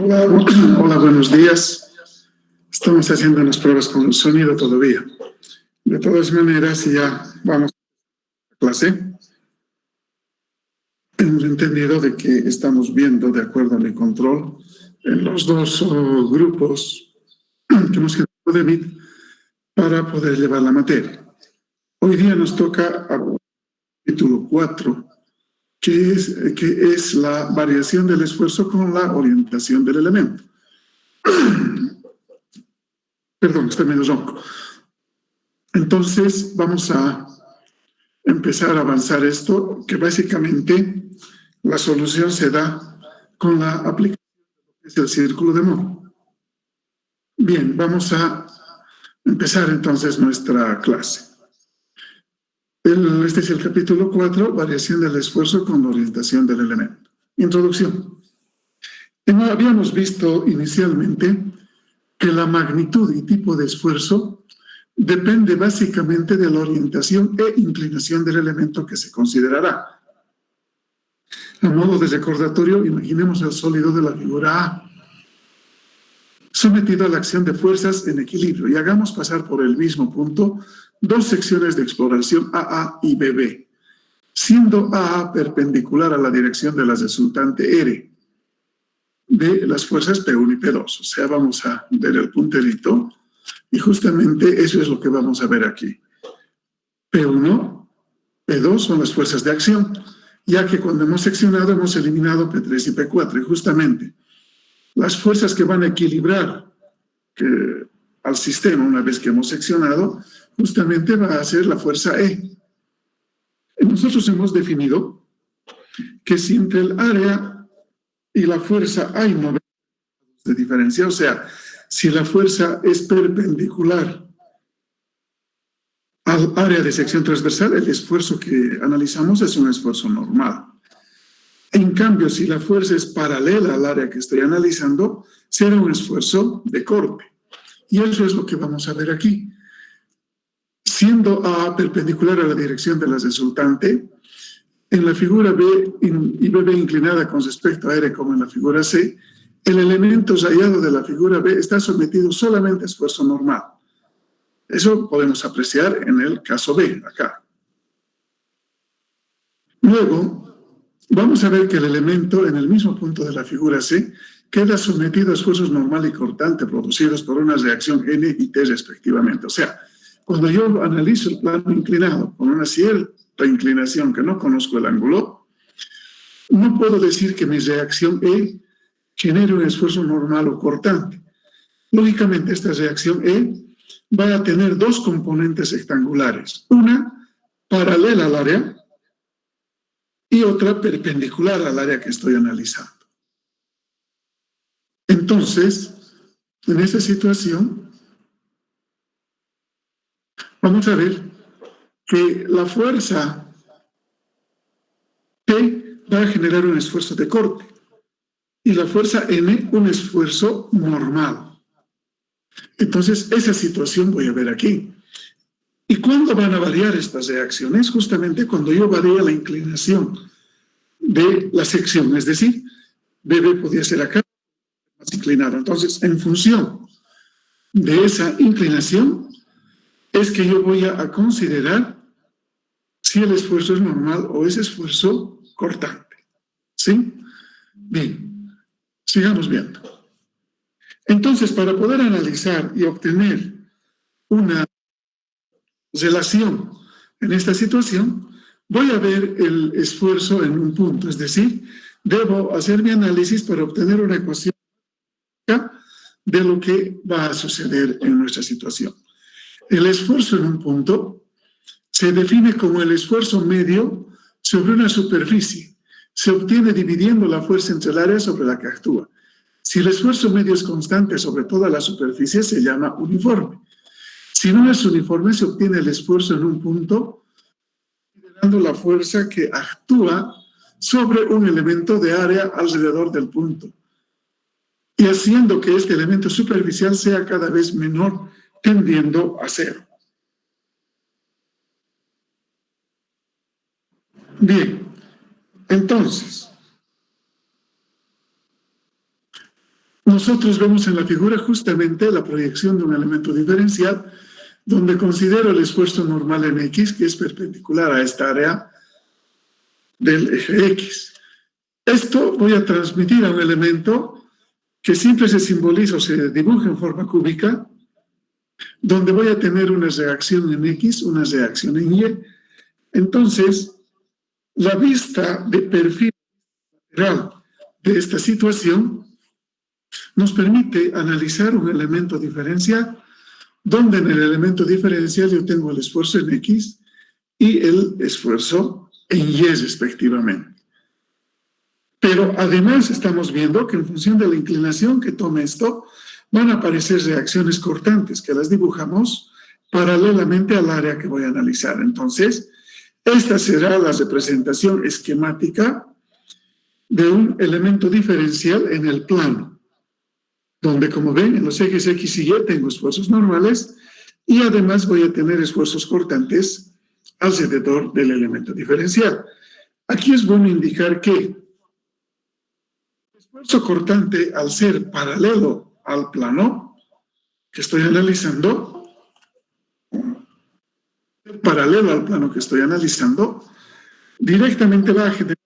Hola, hola, buenos días. Estamos haciendo unas pruebas con el sonido todavía. De todas maneras, ya vamos a clase. Hemos entendido de que estamos viendo, de acuerdo a mi control, en los dos grupos que hemos generado de Meet para poder llevar la materia. Hoy día nos toca el capítulo 4, que es la variación del esfuerzo con la orientación del elemento. Perdón, estoy medio ronco. Entonces, vamos a empezar a avanzar esto, que básicamente la solución se da con la aplicación del círculo de Moore. Bien, vamos a empezar entonces nuestra clase. Este es el capítulo 4, variación del esfuerzo con la orientación del elemento. Introducción. Habíamos visto inicialmente que la magnitud y tipo de esfuerzo depende básicamente de la orientación e inclinación del elemento que se considerará. A modo de recordatorio, imaginemos el sólido de la figura A, sometido a la acción de fuerzas en equilibrio, y hagamos pasar por el mismo punto dos secciones de exploración AA y BB, siendo AA perpendicular a la dirección de la resultante R de las fuerzas P1 y P2. O sea, vamos a ver el punterito, y justamente eso es lo que vamos a ver aquí. P1, P2 son las fuerzas de acción, ya que cuando hemos seccionado hemos eliminado P3 y P4, y justamente las fuerzas que van a equilibrar al sistema una vez que hemos seccionado, justamente va a ser la fuerza E. Nosotros hemos definido que si entre el área y la fuerza hay 90 grados de diferencia, o sea, si la fuerza es perpendicular al área de sección transversal, el esfuerzo que analizamos es un esfuerzo normal. En cambio, si la fuerza es paralela al área que estoy analizando, será un esfuerzo de corte. Y eso es lo que vamos a ver aquí. Siendo A perpendicular a la dirección de la resultante, en la figura B y BB inclinada con respecto a R como en la figura C, el elemento rayado de la figura B está sometido solamente a esfuerzo normal. Eso podemos apreciar en el caso B, acá. Luego, vamos a ver que el elemento en el mismo punto de la figura C queda sometido a esfuerzos normal y cortante producidos por una reacción N y T respectivamente. O sea, cuando yo analizo el plano inclinado con una cierta inclinación que no conozco el ángulo, no puedo decir que mi reacción E genere un esfuerzo normal o cortante. Lógicamente, esta reacción E va a tener dos componentes rectangulares. Una paralela al área y otra perpendicular al área que estoy analizando. Entonces, en esta situación, vamos a ver que la fuerza T va a generar un esfuerzo de corte y la fuerza N un esfuerzo normal. Entonces, esa situación voy a ver aquí. ¿Y cuándo van a variar estas reacciones? Justamente cuando yo varíe la inclinación de la sección, es decir, BB podía ser acá, más inclinado. Entonces, en función de esa inclinación, es que yo voy a considerar si el esfuerzo es normal o es esfuerzo cortante. ¿Sí? Bien, sigamos viendo. Entonces, para poder analizar y obtener una relación en esta situación, voy a ver el esfuerzo en un punto, es decir, debo hacer mi análisis para obtener una ecuación de lo que va a suceder en nuestra situación. El esfuerzo en un punto se define como el esfuerzo medio sobre una superficie. Se obtiene dividiendo la fuerza entre el área sobre la que actúa. Si el esfuerzo medio es constante sobre toda la superficie, se llama uniforme. Si no es uniforme, se obtiene el esfuerzo en un punto, considerando la fuerza que actúa sobre un elemento de área alrededor del punto, y haciendo que este elemento superficial sea cada vez menor, tendiendo a cero. Bien, entonces, nosotros vemos en la figura justamente la proyección de un elemento diferencial donde considero el esfuerzo normal en X, que es perpendicular a esta área del eje X. Esto voy a transmitir a un elemento que siempre se simboliza o se dibuja en forma cúbica, donde voy a tener una reacción en X, una reacción en Y. Entonces, la vista de perfil lateral de esta situación nos permite analizar un elemento diferencial, donde en el elemento diferencial yo tengo el esfuerzo en X y el esfuerzo en Y respectivamente. Pero además estamos viendo que en función de la inclinación que tome esto, van a aparecer reacciones cortantes que las dibujamos paralelamente al área que voy a analizar. Entonces, esta será la representación esquemática de un elemento diferencial en el plano, donde, como ven, en los ejes X y Y tengo esfuerzos normales y además voy a tener esfuerzos cortantes alrededor del elemento diferencial. Aquí es bueno indicar que el esfuerzo cortante, al ser paralelo al plano que estoy analizando, directamente va a generar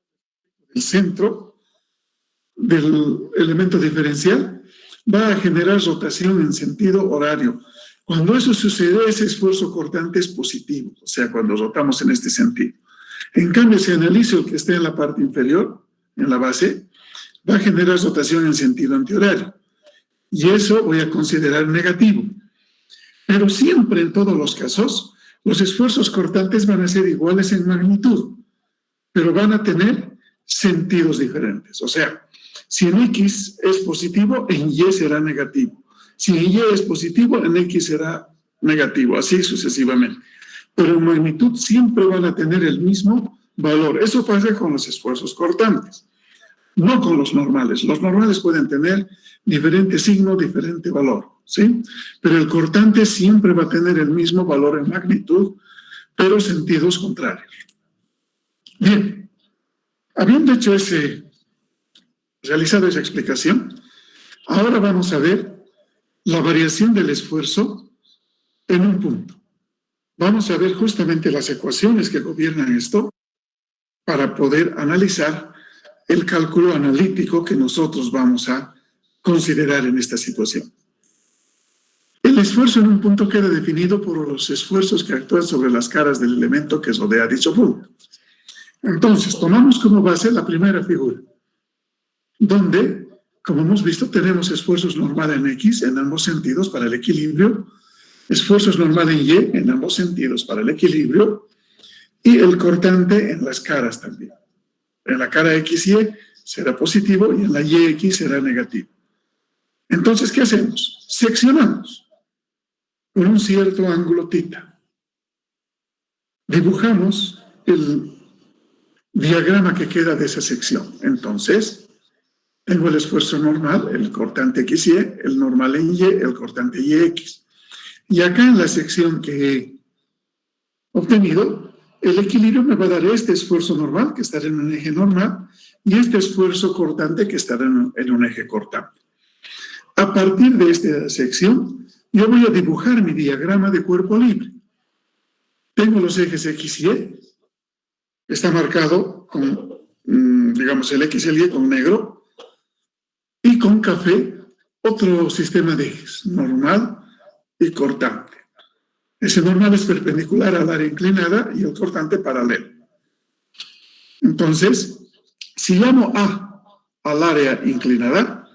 el centro del elemento diferencial, va a generar rotación en sentido horario. Cuando eso sucede, ese esfuerzo cortante es positivo, o sea, cuando rotamos en este sentido. En cambio, si analizo el que esté en la parte inferior, en la base, va a generar rotación en sentido antihorario. Y eso voy a considerar negativo. Pero siempre, en todos los casos, los esfuerzos cortantes van a ser iguales en magnitud, pero van a tener sentidos diferentes. O sea, si en X es positivo, en Y será negativo. Si en Y es positivo, en X será negativo, así sucesivamente. Pero en magnitud siempre van a tener el mismo valor. Eso pasa con los esfuerzos cortantes, no con los normales. Los normales pueden tener diferente signo, diferente valor, ¿sí? Pero el cortante siempre va a tener el mismo valor en magnitud, pero sentidos contrarios. Bien, habiendo hecho realizado esa explicación, ahora vamos a ver la variación del esfuerzo en un punto. Vamos a ver justamente las ecuaciones que gobiernan esto para poder analizar el cálculo analítico que nosotros vamos a considerar en esta situación. El esfuerzo en un punto queda definido por los esfuerzos que actúan sobre las caras del elemento que rodea dicho punto. Entonces, tomamos como base la primera figura, donde, como hemos visto, tenemos esfuerzos normales en X en ambos sentidos para el equilibrio, esfuerzos normales en Y en ambos sentidos para el equilibrio y el cortante en las caras también. En la cara XY será positivo y en la YX será negativo. Entonces, ¿qué hacemos? Seccionamos con un cierto ángulo θ. Dibujamos el diagrama que queda de esa sección. Entonces, tengo el esfuerzo normal, el cortante XY, el normal en Y, el cortante YX. Y acá en la sección que he obtenido, el equilibrio me va a dar este esfuerzo normal, que estará en un eje normal, y este esfuerzo cortante, que estará en un eje cortante. A partir de esta sección, yo voy a dibujar mi diagrama de cuerpo libre. Tengo los ejes X y Y, está marcado con, digamos, el X y el Y con negro, y con café otro sistema de ejes, normal y cortante. Ese normal es perpendicular al área inclinada y el cortante paralelo. Entonces, si llamo A al área inclinada,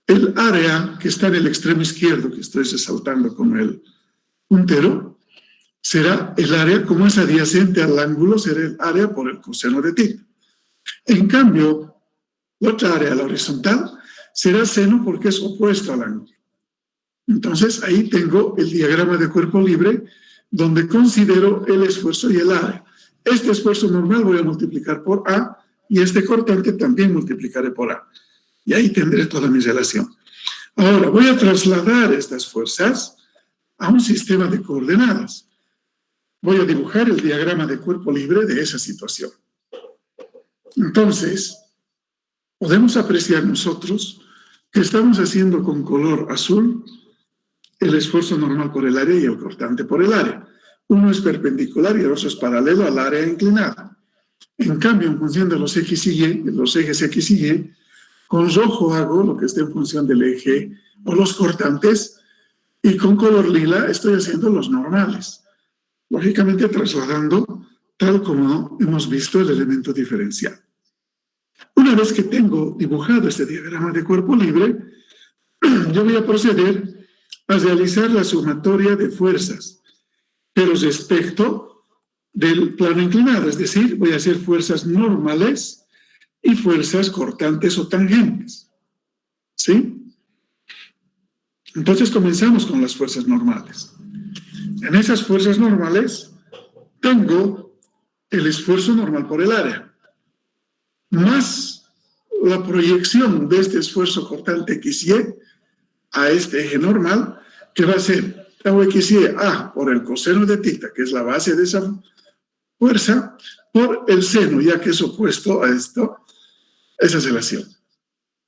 el área que está en el extremo izquierdo, que estoy resaltando con el puntero, será el área, como es adyacente al ángulo, será el área por el coseno de θ. En cambio, la otra área, la horizontal, será seno porque es opuesto al ángulo. Entonces, ahí tengo el diagrama de cuerpo libre, donde considero el esfuerzo y el área. Este esfuerzo normal voy a multiplicar por A, y este cortante también multiplicaré por A. Y ahí tendré toda mi relación. Ahora, voy a trasladar estas fuerzas a un sistema de coordenadas. Voy a dibujar el diagrama de cuerpo libre de esa situación. Entonces, podemos apreciar nosotros que estamos haciendo con color azul el esfuerzo normal por el área y el cortante por el área. Uno es perpendicular y el otro es paralelo al área inclinada. En cambio, en función de los X y Y, los ejes X y Y, con rojo hago lo que esté en función del eje o los cortantes, y con color lila estoy haciendo los normales. Lógicamente trasladando tal como hemos visto el elemento diferencial. Una vez que tengo dibujado este diagrama de cuerpo libre, yo voy a proceder a realizar la sumatoria de fuerzas, pero respecto del plano inclinado, es decir, voy a hacer fuerzas normales y fuerzas cortantes o tangentes. ¿Sí? Entonces comenzamos con las fuerzas normales. En esas fuerzas normales tengo el esfuerzo normal por el área, más la proyección de este esfuerzo cortante XY a este eje normal, que va a ser tau XY A por el coseno de θ, que es la base de esa fuerza, por el seno, ya que es opuesto a esto, esa relación.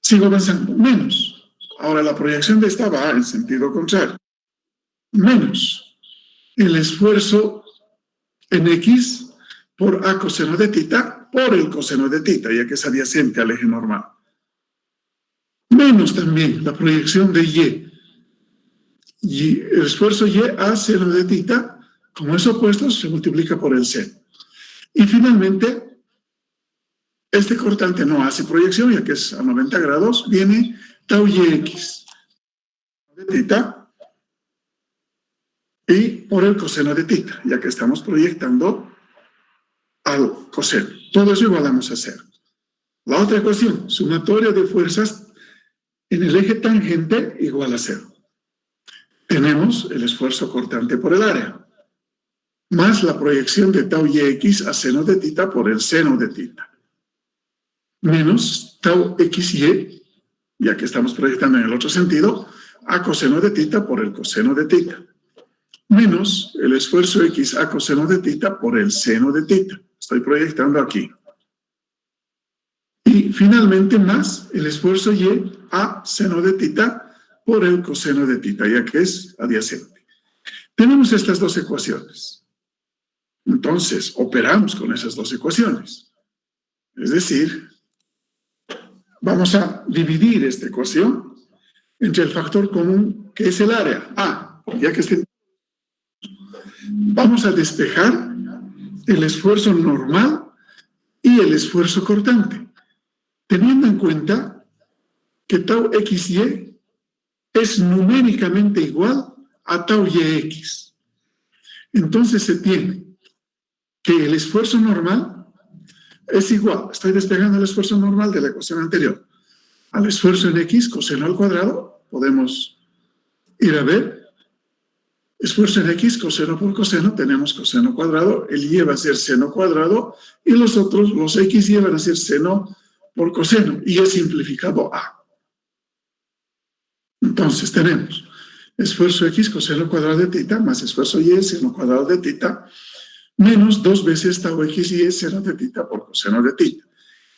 Sigo avanzando, menos. Ahora la proyección de esta va en sentido contrario. Menos el esfuerzo en X por A coseno de θ por el coseno de θ, ya que es adyacente al eje normal. Menos también la proyección de Y. Y el esfuerzo Y a seno de θ, como es opuesto, se multiplica por el seno. Y finalmente, este cortante no hace proyección, ya que es a 90 grados, viene tau YX de θ y por el coseno de θ, ya que estamos proyectando al coseno. Todo eso igualamos a cero. La otra ecuación, sumatoria de fuerzas en el eje tangente igual a cero. Tenemos el esfuerzo cortante por el área, más la proyección de tau YX a seno de θ por el seno de θ, menos tau XY, ya que estamos proyectando en el otro sentido, a coseno de θ por el coseno de θ, menos el esfuerzo X a coseno de θ por el seno de θ. Estoy proyectando aquí. Y finalmente más el esfuerzo Y a seno de θ por el coseno de θ, ya que es adyacente. Tenemos estas dos ecuaciones. Entonces, operamos con esas dos ecuaciones. Es decir, vamos a dividir esta ecuación entre el factor común, que es el área, A, ya que vamos a despejar el esfuerzo normal y el esfuerzo cortante, teniendo en cuenta que tau XY es numéricamente igual a tau YX. Entonces se tiene que el esfuerzo normal es igual, estoy despegando el esfuerzo normal de la ecuación anterior. Al esfuerzo en X, coseno al cuadrado, podemos ir a ver. Esfuerzo en X, coseno por coseno, tenemos coseno cuadrado, el Y va a ser seno cuadrado, y los otros, los X y Y van a ser seno por coseno, y es simplificado A. Entonces tenemos esfuerzo X, coseno cuadrado de tita, más esfuerzo Y, seno cuadrado de tita, menos 2 veces tau X y Y, seno de tita por coseno de tita.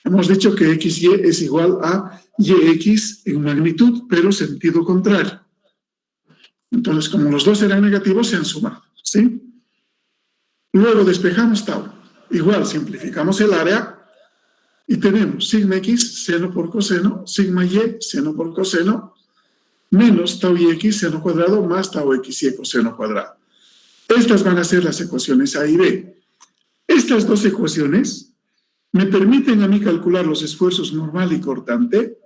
Hemos dicho que XY es igual a YX en magnitud, pero sentido contrario. Entonces, como los dos eran negativos, se han sumado, ¿sí? Luego despejamos tau. Igual, simplificamos el área y tenemos sigma X, seno por coseno, sigma Y, seno por coseno, menos tau YX, seno cuadrado, más tau XY, coseno cuadrado. Estas van a ser las ecuaciones A y B. Estas dos ecuaciones me permiten a mí calcular los esfuerzos normal y cortante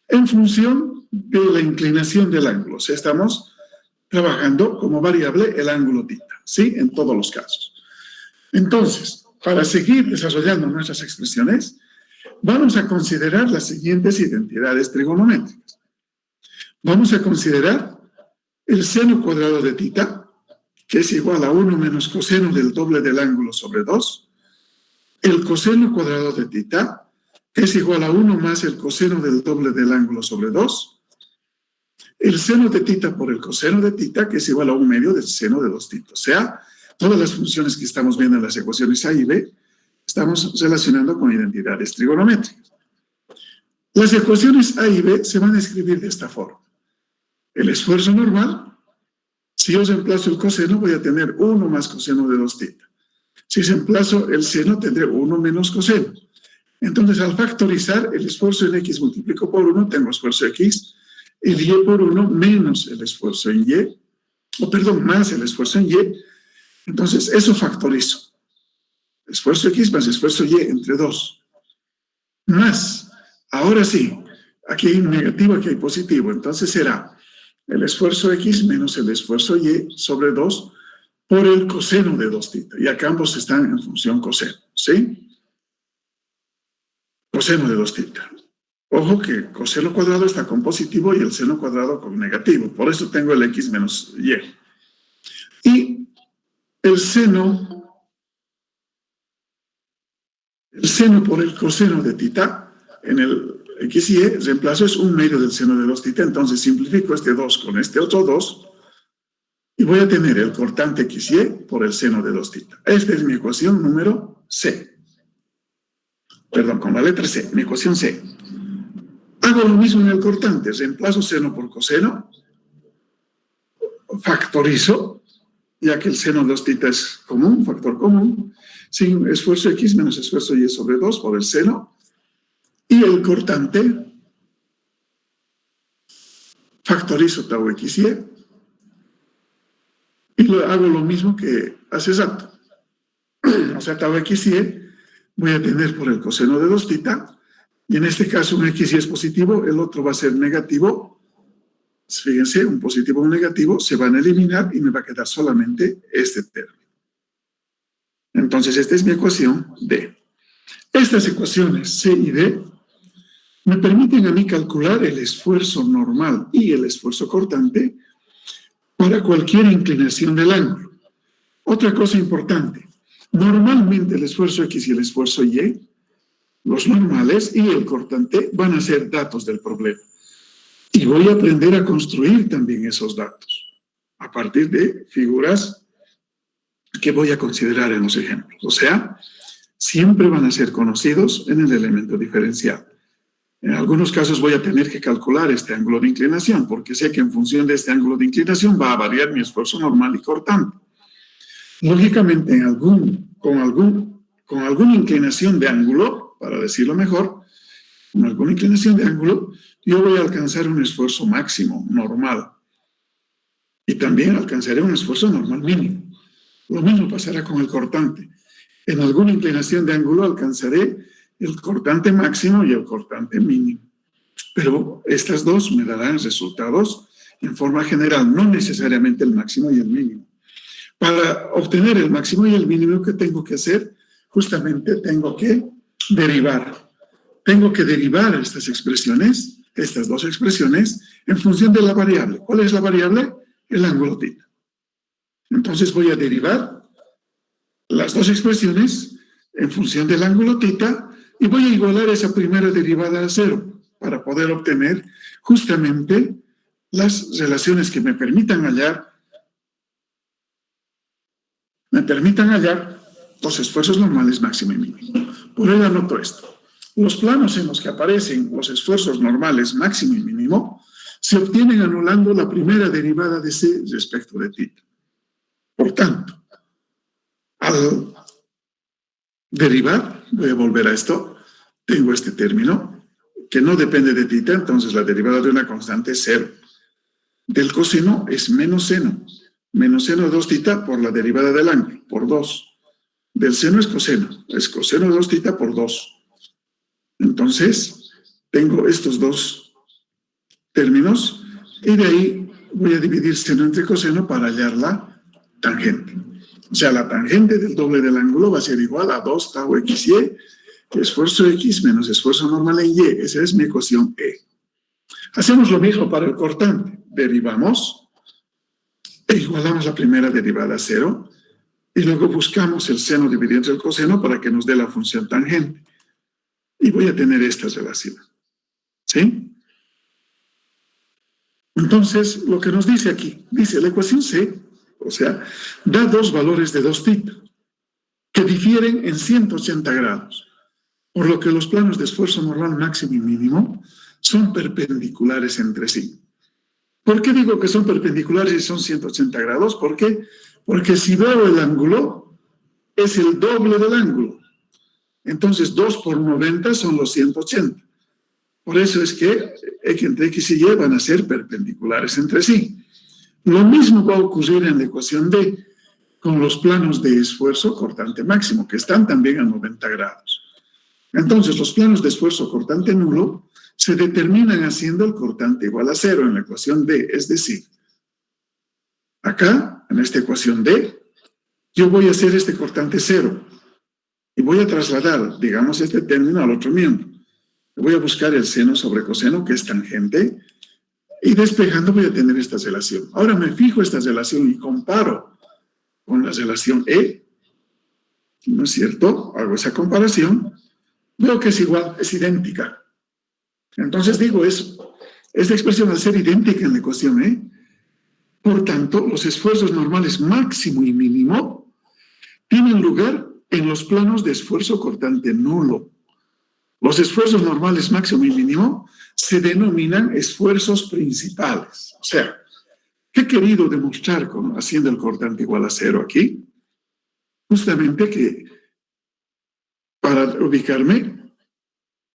en función de la inclinación del ángulo. O sea, estamos trabajando como variable el ángulo tita, ¿sí? En todos los casos. Entonces, para seguir desarrollando nuestras expresiones, vamos a considerar las siguientes identidades trigonométricas. Vamos a considerar el seno cuadrado de tita, que es igual a 1 menos coseno del doble del ángulo sobre 2, el coseno cuadrado de tita, que es igual a 1 más el coseno del doble del ángulo sobre 2, el seno de tita por el coseno de tita, que es igual a 1/2 del seno de 2 tita. O sea, todas las funciones que estamos viendo en las ecuaciones A y B, estamos relacionando con identidades trigonométricas. Las ecuaciones A y B se van a escribir de esta forma. El esfuerzo normal, si yo reemplazo el coseno, voy a tener 1 más coseno de 2 tita. Si reemplazo el seno, tendré 1 menos coseno. Entonces, al factorizar el esfuerzo en X multiplico por 1, tengo esfuerzo X, el Y por 1 menos el esfuerzo en Y, más el esfuerzo en Y. Entonces, eso factorizo. Esfuerzo X más esfuerzo Y entre 2. Más, ahora sí, aquí hay negativo, aquí hay positivo. Entonces será el esfuerzo X menos el esfuerzo Y sobre 2 por el coseno de 2 tita. Y acá ambos están en función coseno, ¿sí? Coseno de 2 tita. Ojo que coseno cuadrado está con positivo y el seno cuadrado con negativo. Por eso tengo el X menos Y. Y el seno por el coseno de tita, en el X y Y, reemplazo es 1/2 del seno de 2 tita. Entonces simplifico este 2 con este otro 2 y voy a tener el cortante XY por el seno de 2 tita. Esta es mi ecuación número C. Perdón, con la letra C, mi ecuación C. Hago lo mismo en el cortante, reemplazo seno por coseno, factorizo, ya que el seno de 2 tita es común, factor común, sin esfuerzo X menos esfuerzo Y sobre 2 por el seno, y el cortante, factorizo tau XY, y hago lo mismo que hace rato. O sea, tau XY voy a tener por el coseno de 2 tita, y en este caso un XY es positivo, el otro va a ser negativo. Fíjense, un positivo y un negativo se van a eliminar y me va a quedar solamente este término. Entonces, esta es mi ecuación D. Estas ecuaciones C y D me permiten a mí calcular el esfuerzo normal y el esfuerzo cortante para cualquier inclinación del ángulo. Otra cosa importante, normalmente el esfuerzo X y el esfuerzo Y, los normales y el cortante van a ser datos del problema. Y voy a aprender a construir también esos datos a partir de figuras que voy a considerar en los ejemplos. O sea, siempre van a ser conocidos en el elemento diferencial. En algunos casos voy a tener que calcular este ángulo de inclinación, porque sé que en función de este ángulo de inclinación va a variar mi esfuerzo normal y cortante. Lógicamente, con alguna inclinación de ángulo, para decirlo mejor, con alguna inclinación de ángulo, yo voy a alcanzar un esfuerzo máximo, normal. Y también alcanzaré un esfuerzo normal mínimo. Lo mismo pasará con el cortante. En alguna inclinación de ángulo alcanzaré el cortante máximo y el cortante mínimo. Pero estas dos me darán resultados en forma general, no necesariamente el máximo y el mínimo. Para obtener el máximo y el mínimo, ¿qué tengo que hacer? justamente tengo que derivar. Tengo que derivar estas expresiones, estas dos expresiones, en función de la variable. ¿Cuál es la variable? El ángulo θ. Entonces voy a derivar las dos expresiones en función del ángulo θ y voy a igualar esa primera derivada a 0 para poder obtener justamente las relaciones que me permitan hallar los esfuerzos normales máximo y mínimo. Por ello anoto esto. Los planos en los que aparecen los esfuerzos normales máximo y mínimo se obtienen anulando la primera derivada de C respecto de θ. Por tanto, al derivar, voy a volver a esto, tengo este término que no depende de θ, entonces la derivada de una constante es 0. Del coseno es menos seno. Menos seno de 2θ por la derivada del ángulo, por 2. Del seno es coseno de 2θ por 2. Entonces, tengo estos dos términos y de ahí voy a dividir seno entre coseno para hallar la tangente. O sea, la tangente del doble del ángulo va a ser igual a 2 tau xy, esfuerzo x menos esfuerzo normal en y. Esa es mi ecuación E. Hacemos lo mismo para el cortante. Derivamos e igualamos la primera derivada a 0 y luego buscamos el seno dividido entre el coseno para que nos dé la función tangente. Y voy a tener esta relación. ¿Sí? Entonces, lo que nos dice aquí, dice la ecuación C, o sea, da dos valores de 2θ que difieren en 180 grados, por lo que los planos de esfuerzo normal máximo y mínimo son perpendiculares entre sí. ¿Por qué digo que son perpendiculares y son 180 grados? ¿Por qué? Porque si veo el ángulo, es el doble del ángulo. Entonces, 2 por 90 son los 180. Por eso es que entre x y y van a ser perpendiculares entre sí. Lo mismo va a ocurrir en la ecuación D con los planos de esfuerzo cortante máximo, que están también a 90 grados. Entonces, los planos de esfuerzo cortante nulo se determinan haciendo el cortante igual a 0 en la ecuación D. Es decir, acá, en esta ecuación D, yo voy a hacer este cortante 0 y voy a trasladar, digamos, este término al otro miembro. Voy a buscar el seno sobre coseno, que es tangente, y despejando voy a tener esta relación. Ahora me fijo esta relación y comparo con la relación E, ¿no es cierto? Hago esa comparación, veo que es igual, es idéntica. Entonces digo eso, esta expresión al ser idéntica en la ecuación E, por tanto, los esfuerzos normales máximo y mínimo tienen lugar en los planos de esfuerzo cortante nulo. Los esfuerzos normales máximo y mínimo se denominan esfuerzos principales. O sea, ¿qué he querido demostrar haciendo el cortante igual a 0 aquí? Justamente que, para ubicarme,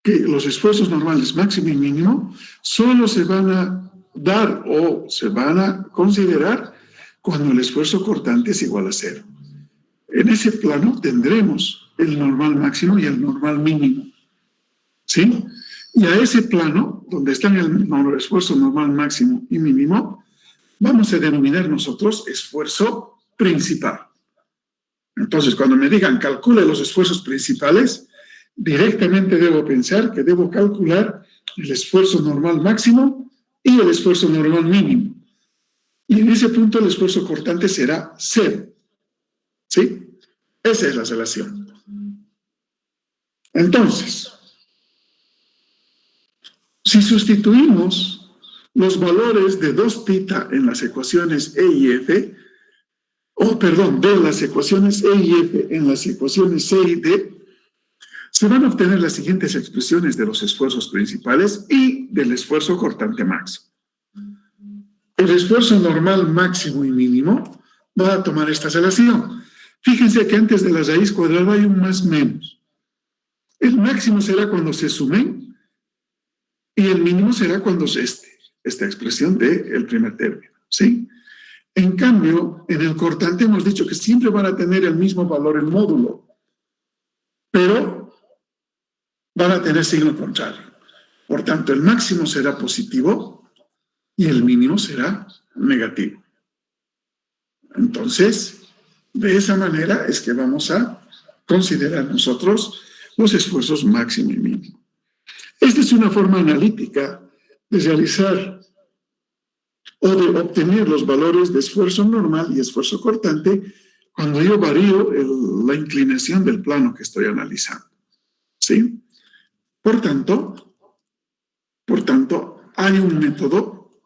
que los esfuerzos normales máximo y mínimo solo se van a dar o se van a considerar cuando el esfuerzo cortante es igual a 0. En ese plano tendremos el normal máximo y el normal mínimo. ¿Sí? Y a ese plano, donde están el esfuerzo normal máximo y mínimo, vamos a denominar nosotros esfuerzo principal. Entonces, cuando me digan calcule los esfuerzos principales, directamente debo pensar que debo calcular el esfuerzo normal máximo y el esfuerzo normal mínimo. Y en ese punto el esfuerzo cortante será 0. ¿Sí? Esa es la relación. Entonces, si sustituimos los valores de 2θ en las ecuaciones E y F, de las ecuaciones E y F en las ecuaciones C y D, se van a obtener las siguientes expresiones de los esfuerzos principales y del esfuerzo cortante máximo. El esfuerzo normal máximo y mínimo va a tomar esta relación. Fíjense que antes de la raíz cuadrada hay un más menos. El máximo será cuando se sumen y el mínimo será cuando se esta expresión del primer término, ¿sí? En cambio, en el cortante hemos dicho que siempre van a tener el mismo valor el módulo, pero van a tener signo contrario. Por tanto, el máximo será positivo y el mínimo será negativo. Entonces, de esa manera es que vamos a considerar nosotros los esfuerzos máximo y mínimo. Esta es una forma analítica de realizar o de obtener los valores de esfuerzo normal y esfuerzo cortante cuando yo varío la inclinación del plano que estoy analizando. ¿Sí? Por tanto, hay un método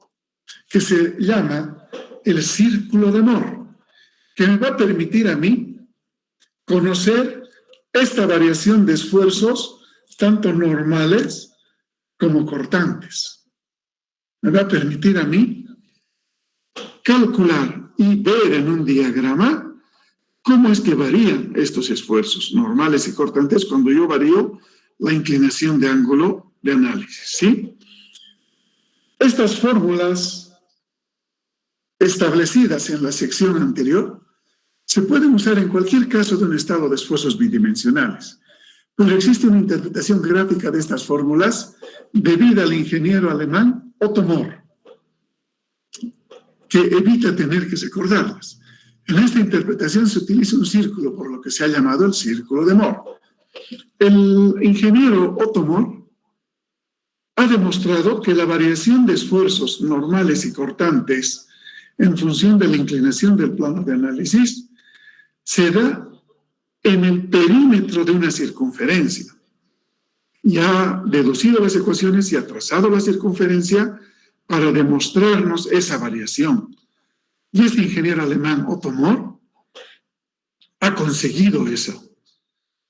que se llama el círculo de Mohr, que me va a permitir a mí conocer esta variación de esfuerzos, tanto normales como cortantes. Me va a permitir a mí calcular y ver en un diagrama cómo es que varían estos esfuerzos normales y cortantes cuando yo varío la inclinación de ángulo de análisis, ¿sí? Estas fórmulas establecidas en la sección anterior se pueden usar en cualquier caso de un estado de esfuerzos bidimensionales, pero existe una interpretación gráfica de estas fórmulas debida al ingeniero alemán Otto Mohr, que evita tener que recordarlas. En esta interpretación se utiliza un círculo, por lo que se ha llamado el círculo de Mohr. El ingeniero Otto Mohr ha demostrado que la variación de esfuerzos normales y cortantes en función de la inclinación del plano de análisis se da en el perímetro de una circunferencia. Y ha deducido las ecuaciones y ha trazado la circunferencia para demostrarnos esa variación. Y este ingeniero alemán Otto Mohr ha conseguido eso.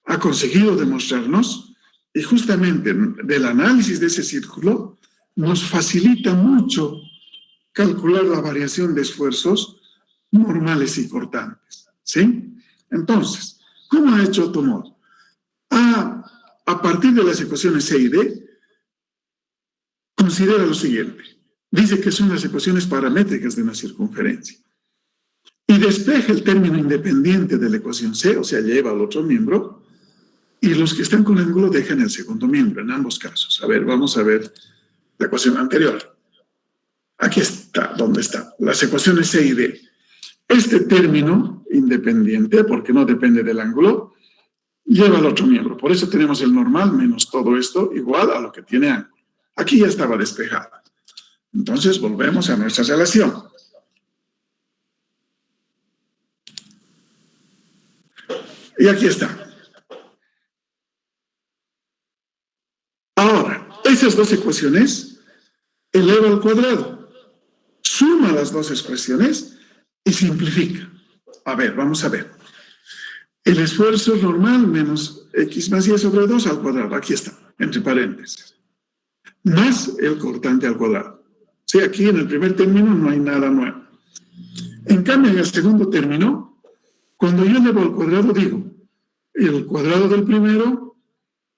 Ha conseguido demostrarnos, y justamente del análisis de ese círculo nos facilita mucho calcular la variación de esfuerzos normales y cortantes, ¿sí? Entonces, ¿cómo ha hecho Otto Mohr? A partir de las ecuaciones C y D, considera lo siguiente. Dice que son las ecuaciones paramétricas de una circunferencia. Y despeja el término independiente de la ecuación C, o sea, lleva al otro miembro, y los que están con ángulo dejan el segundo miembro, en ambos casos. A ver, vamos a ver la ecuación anterior. Aquí está, ¿dónde está? Las ecuaciones C y D. Este término independiente, porque no depende del ángulo, lleva al otro miembro. Por eso tenemos el normal menos todo esto igual a lo que tiene ángulo. Aquí ya estaba despejada. Entonces volvemos a nuestra relación. Y aquí está. Ahora, esas dos ecuaciones eleva al cuadrado, suma las dos expresiones y simplifica. A ver, vamos a ver. El esfuerzo normal menos x más y sobre 2 al cuadrado. Aquí está, entre paréntesis. Más el cortante al cuadrado. Sí, aquí en el primer término no hay nada nuevo. En cambio, en el segundo término, cuando yo elevo al cuadrado, digo el cuadrado del primero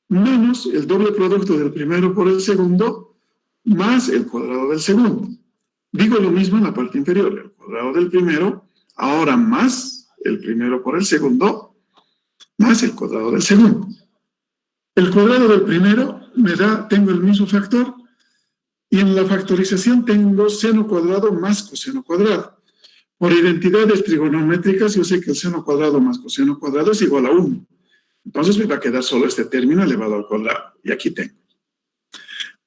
menos el doble producto del primero por el segundo más el cuadrado del segundo. Digo lo mismo en la parte inferior, el cuadrado del primero, ahora más el primero por el segundo, más el cuadrado del segundo. El cuadrado del primero tengo el mismo factor, y en la factorización tengo seno cuadrado más coseno cuadrado. Por identidades trigonométricas, yo sé que el seno cuadrado más coseno cuadrado es igual a 1. Entonces me va a quedar solo este término elevado al cuadrado. Y aquí tengo.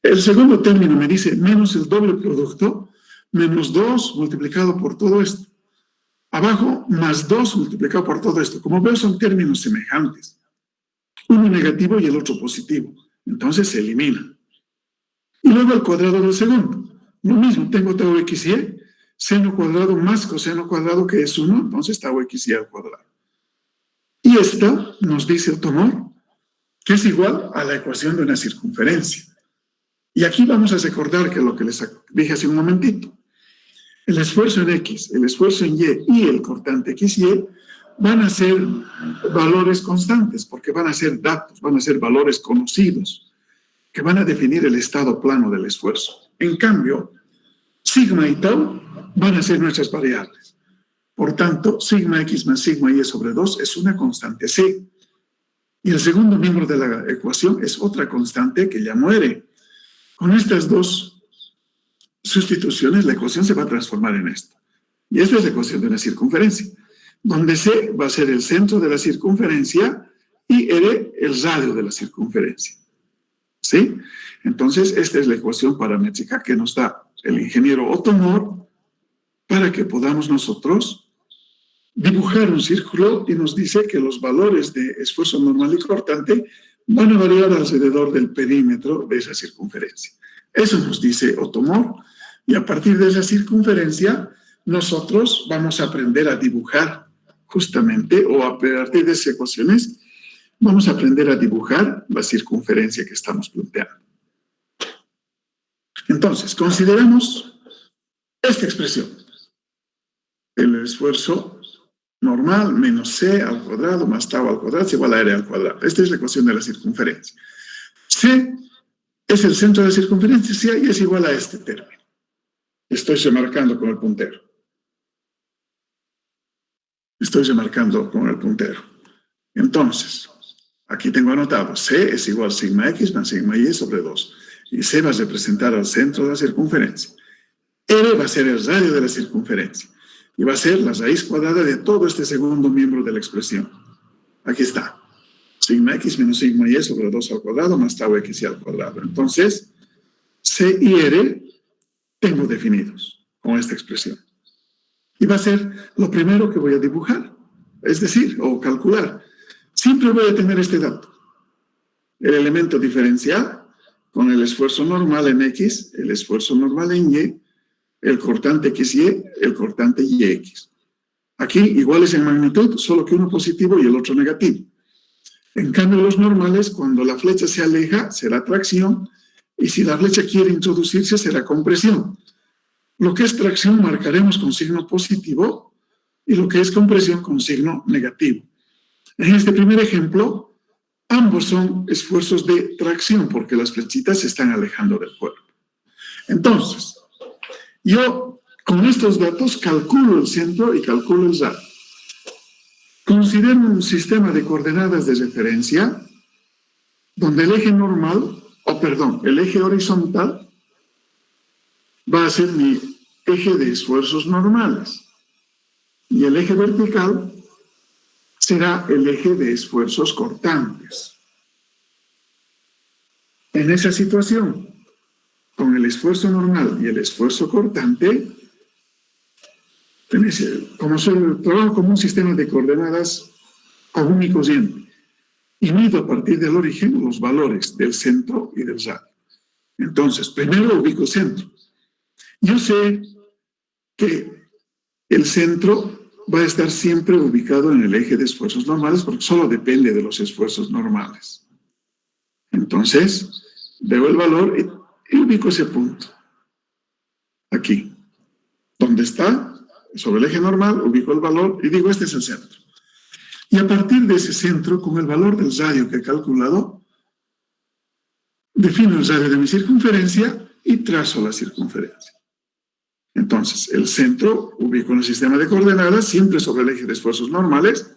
El segundo término me dice menos el doble producto, menos 2 multiplicado por todo esto. Abajo, más 2 multiplicado por todo esto. Como veo, son términos semejantes. Uno negativo y el otro positivo. Entonces se elimina. Y luego el cuadrado del segundo. Lo mismo, tengo tau x y e, seno cuadrado más coseno cuadrado, que es 1, entonces tau x y al cuadrado. Y esta nos dice Otto Mohr que es igual a la ecuación de una circunferencia. Y aquí vamos a recordar que lo que les dije hace un momentito. El esfuerzo en X, el esfuerzo en Y y el cortante X y Y van a ser valores constantes, porque van a ser datos, van a ser valores conocidos, que van a definir el estado plano del esfuerzo. En cambio, sigma y tau van a ser nuestras variables. Por tanto, sigma x más sigma y sobre 2 es una constante C. Y el segundo miembro de la ecuación es otra constante que llamo R. Con estas dos sustituciones, la ecuación se va a transformar en esta. Y esta es la ecuación de una circunferencia, donde C va a ser el centro de la circunferencia y R el radio de la circunferencia. ¿Sí? Entonces, esta es la ecuación paramétrica que nos da el ingeniero Otto Moore para que podamos nosotros dibujar un círculo, y nos dice que los valores de esfuerzo normal y cortante van a variar alrededor del perímetro de esa circunferencia. Eso nos dice Otto Moore, y a partir de esa circunferencia nosotros vamos a aprender a dibujar justamente, o a partir de esas ecuaciones vamos a aprender a dibujar la circunferencia que estamos planteando. Entonces, consideramos esta expresión. El esfuerzo normal menos C al cuadrado más tau al cuadrado es igual a R al cuadrado. Esta es la ecuación de la circunferencia. C es el centro de la circunferencia y es igual a este término. Estoy remarcando con el puntero. Estoy remarcando con el puntero. Entonces, aquí tengo anotado, C es igual a sigma X más sigma Y sobre 2. Y C va a representar al centro de la circunferencia. R va a ser el radio de la circunferencia. Y va a ser la raíz cuadrada de todo este segundo miembro de la expresión. Aquí está. Sigma X menos sigma Y sobre 2 al cuadrado más tau X y al cuadrado. Entonces, C y R tengo definidos con esta expresión. Y va a ser lo primero que voy a dibujar. Es decir, o calcular. Siempre voy a tener este dato. El elemento diferencial con el esfuerzo normal en X, el esfuerzo normal en Y, el cortante XY, el cortante YX. Aquí iguales en magnitud, solo que uno positivo y el otro negativo. En cambio, los normales, cuando la flecha se aleja, será tracción, y si la flecha quiere introducirse, será compresión. Lo que es tracción marcaremos con signo positivo, y lo que es compresión con signo negativo. En este primer ejemplo, ambos son esfuerzos de tracción, porque las flechitas se están alejando del cuerpo. Entonces, yo con estos datos calculo el centro y calculo el radio. Considero un sistema de coordenadas de referencia donde el eje normal, el eje horizontal va a ser mi eje de esfuerzos normales y el eje vertical será el eje de esfuerzos cortantes. En esa situación, con el esfuerzo normal y el esfuerzo cortante, trabajo como un sistema de coordenadas común y cociente, y mido a partir del origen los valores del centro y del radio. Entonces, primero ubico centro. Yo sé que el centro va a estar siempre ubicado en el eje de esfuerzos normales porque solo depende de los esfuerzos normales. Entonces, veo el valor y ubico ese punto. Aquí. ¿Dónde está? Sobre el eje normal, ubico el valor y digo, este es el centro. Y a partir de ese centro, con el valor del radio que he calculado, defino el radio de mi circunferencia y trazo la circunferencia. Entonces, el centro ubico en el sistema de coordenadas, siempre sobre el eje de esfuerzos normales,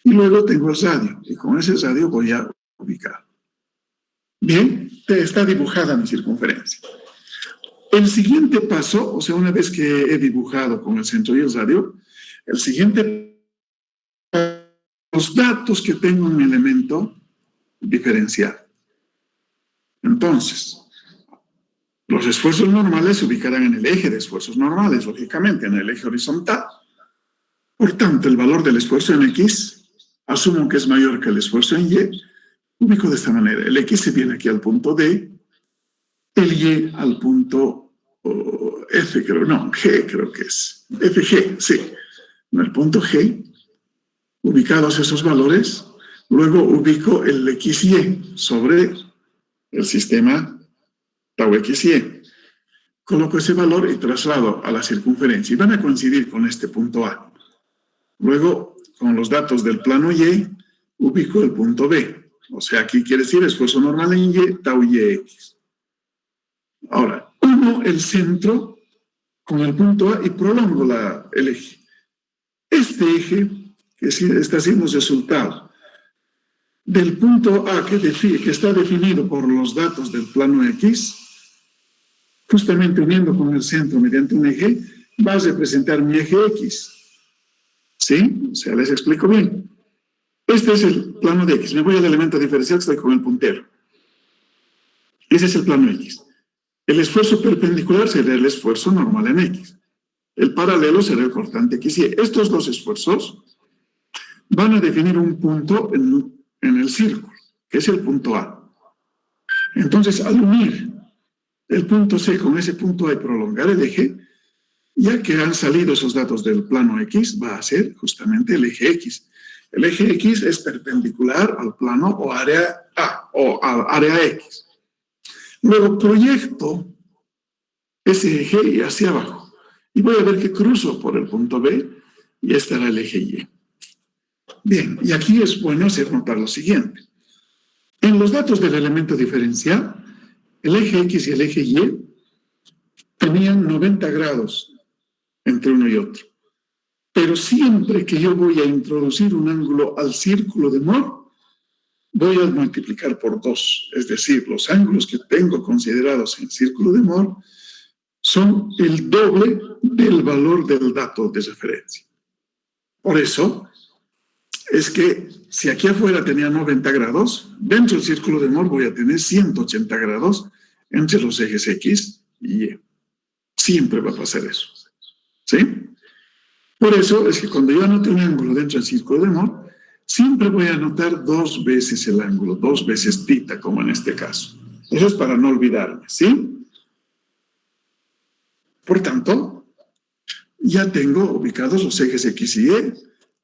y luego tengo el radio, y con ese radio voy a ubicar. Bien, está dibujada mi circunferencia. El siguiente paso, o sea, una vez que he dibujado con el centro y el radio, el siguiente paso, los datos que tengo en mi elemento diferencial. Entonces, los esfuerzos normales se ubicarán en el eje de esfuerzos normales, lógicamente, en el eje horizontal. Por tanto, el valor del esfuerzo en X, asumo que es mayor que el esfuerzo en Y, ubico de esta manera. El X se viene aquí al punto D, el Y al punto F, G creo que es. FG, sí. En el punto G, ubicados esos valores, luego ubico el XY sobre el sistema tau XY. Coloco ese valor y traslado a la circunferencia y van a coincidir con este punto A. Luego, con los datos del plano Y, ubico el punto B. O sea, aquí quiere decir esfuerzo normal en Y, tau YX. Ahora, uno el centro con el punto A y prolongo el eje. Este eje, que está siendo resultado del punto A que está definido por los datos del plano X, justamente uniendo con el centro mediante un eje, va a representar mi eje X. ¿Sí? O sea, les explico bien. Este es el plano de X. Me voy al elemento diferencial, estoy con el puntero. Ese es el plano X. El esfuerzo perpendicular será el esfuerzo normal en X. El paralelo será el cortante X y Y. Estos dos esfuerzos van a definir un punto en el círculo, que es el punto A. Entonces, al unir el punto C con ese punto A y prolongar el eje, ya que han salido esos datos del plano X, va a ser justamente el eje X. El eje X es perpendicular al plano o área A, o al área X. Luego proyecto ese eje hacia abajo y voy a ver que cruzo por el punto B y estará el eje Y. Bien, y aquí es bueno hacer notar lo siguiente. En los datos del elemento diferencial, el eje X y el eje Y tenían 90 grados entre uno y otro. Pero siempre que yo voy a introducir un ángulo al círculo de Mohr, voy a multiplicar por 2. Es decir, los ángulos que tengo considerados en el círculo de Mohr son el doble del valor del dato de referencia. Por eso es que si aquí afuera tenía 90 grados, dentro del círculo de Mohr voy a tener 180 grados entre los ejes X y Y. Siempre va a pasar eso. ¿Sí? Por eso es que cuando yo anote un ángulo dentro del círculo de Mohr, siempre voy a anotar 2 veces el ángulo, 2 veces θ, como en este caso. Eso es para no olvidarme, ¿sí? Por tanto, ya tengo ubicados los ejes X y Y,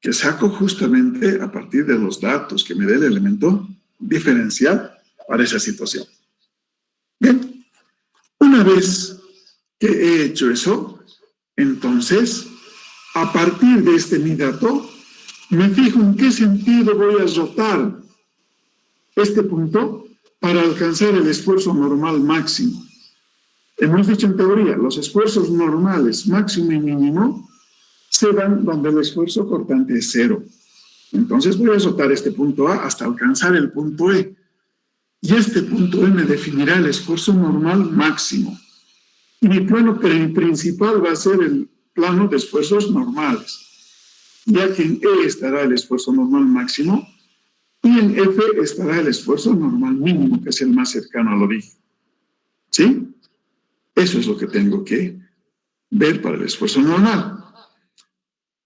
que saco justamente a partir de los datos que me dé el elemento diferencial para esa situación. Bien, una vez que he hecho eso, entonces, a partir de este mi dato, me fijo en qué sentido voy a rotar este punto para alcanzar el esfuerzo normal máximo. Hemos dicho en teoría, los esfuerzos normales máximo y mínimo se dan donde el esfuerzo cortante es 0. Entonces voy a rotar este punto A hasta alcanzar el punto E. Y este punto E me definirá el esfuerzo normal máximo. Y mi plano principal va a ser el plano de esfuerzos normales, ya que en E estará el esfuerzo normal máximo y en F estará el esfuerzo normal mínimo, que es el más cercano al origen. ¿Sí? Eso es lo que tengo que ver para el esfuerzo normal.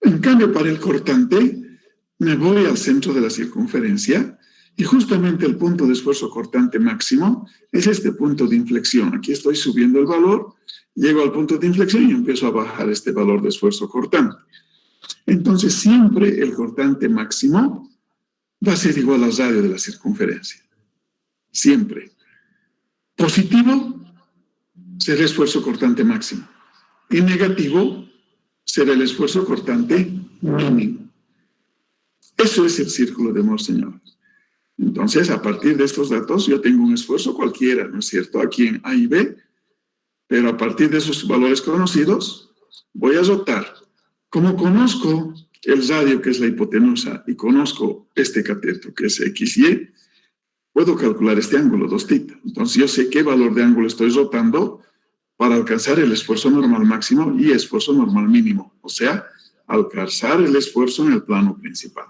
En cambio, para el cortante, me voy al centro de la circunferencia y justamente el punto de esfuerzo cortante máximo es este punto de inflexión. Aquí estoy subiendo el valor, llego al punto de inflexión y empiezo a bajar este valor de esfuerzo cortante. Entonces, siempre el cortante máximo va a ser igual al radio de la circunferencia. Siempre. Positivo será el esfuerzo cortante máximo. Y negativo será el esfuerzo cortante mínimo. Eso es el círculo de Mohr, señores. Entonces, a partir de estos datos, yo tengo un esfuerzo cualquiera, ¿no es cierto? Aquí en A y B, pero a partir de esos valores conocidos, voy a rotar. Como conozco el radio, que es la hipotenusa, y conozco este cateto, que es XY, puedo calcular este ángulo, 2θ. Entonces, yo sé qué valor de ángulo estoy rotando para alcanzar el esfuerzo normal máximo y esfuerzo normal mínimo. O sea, alcanzar el esfuerzo en el plano principal.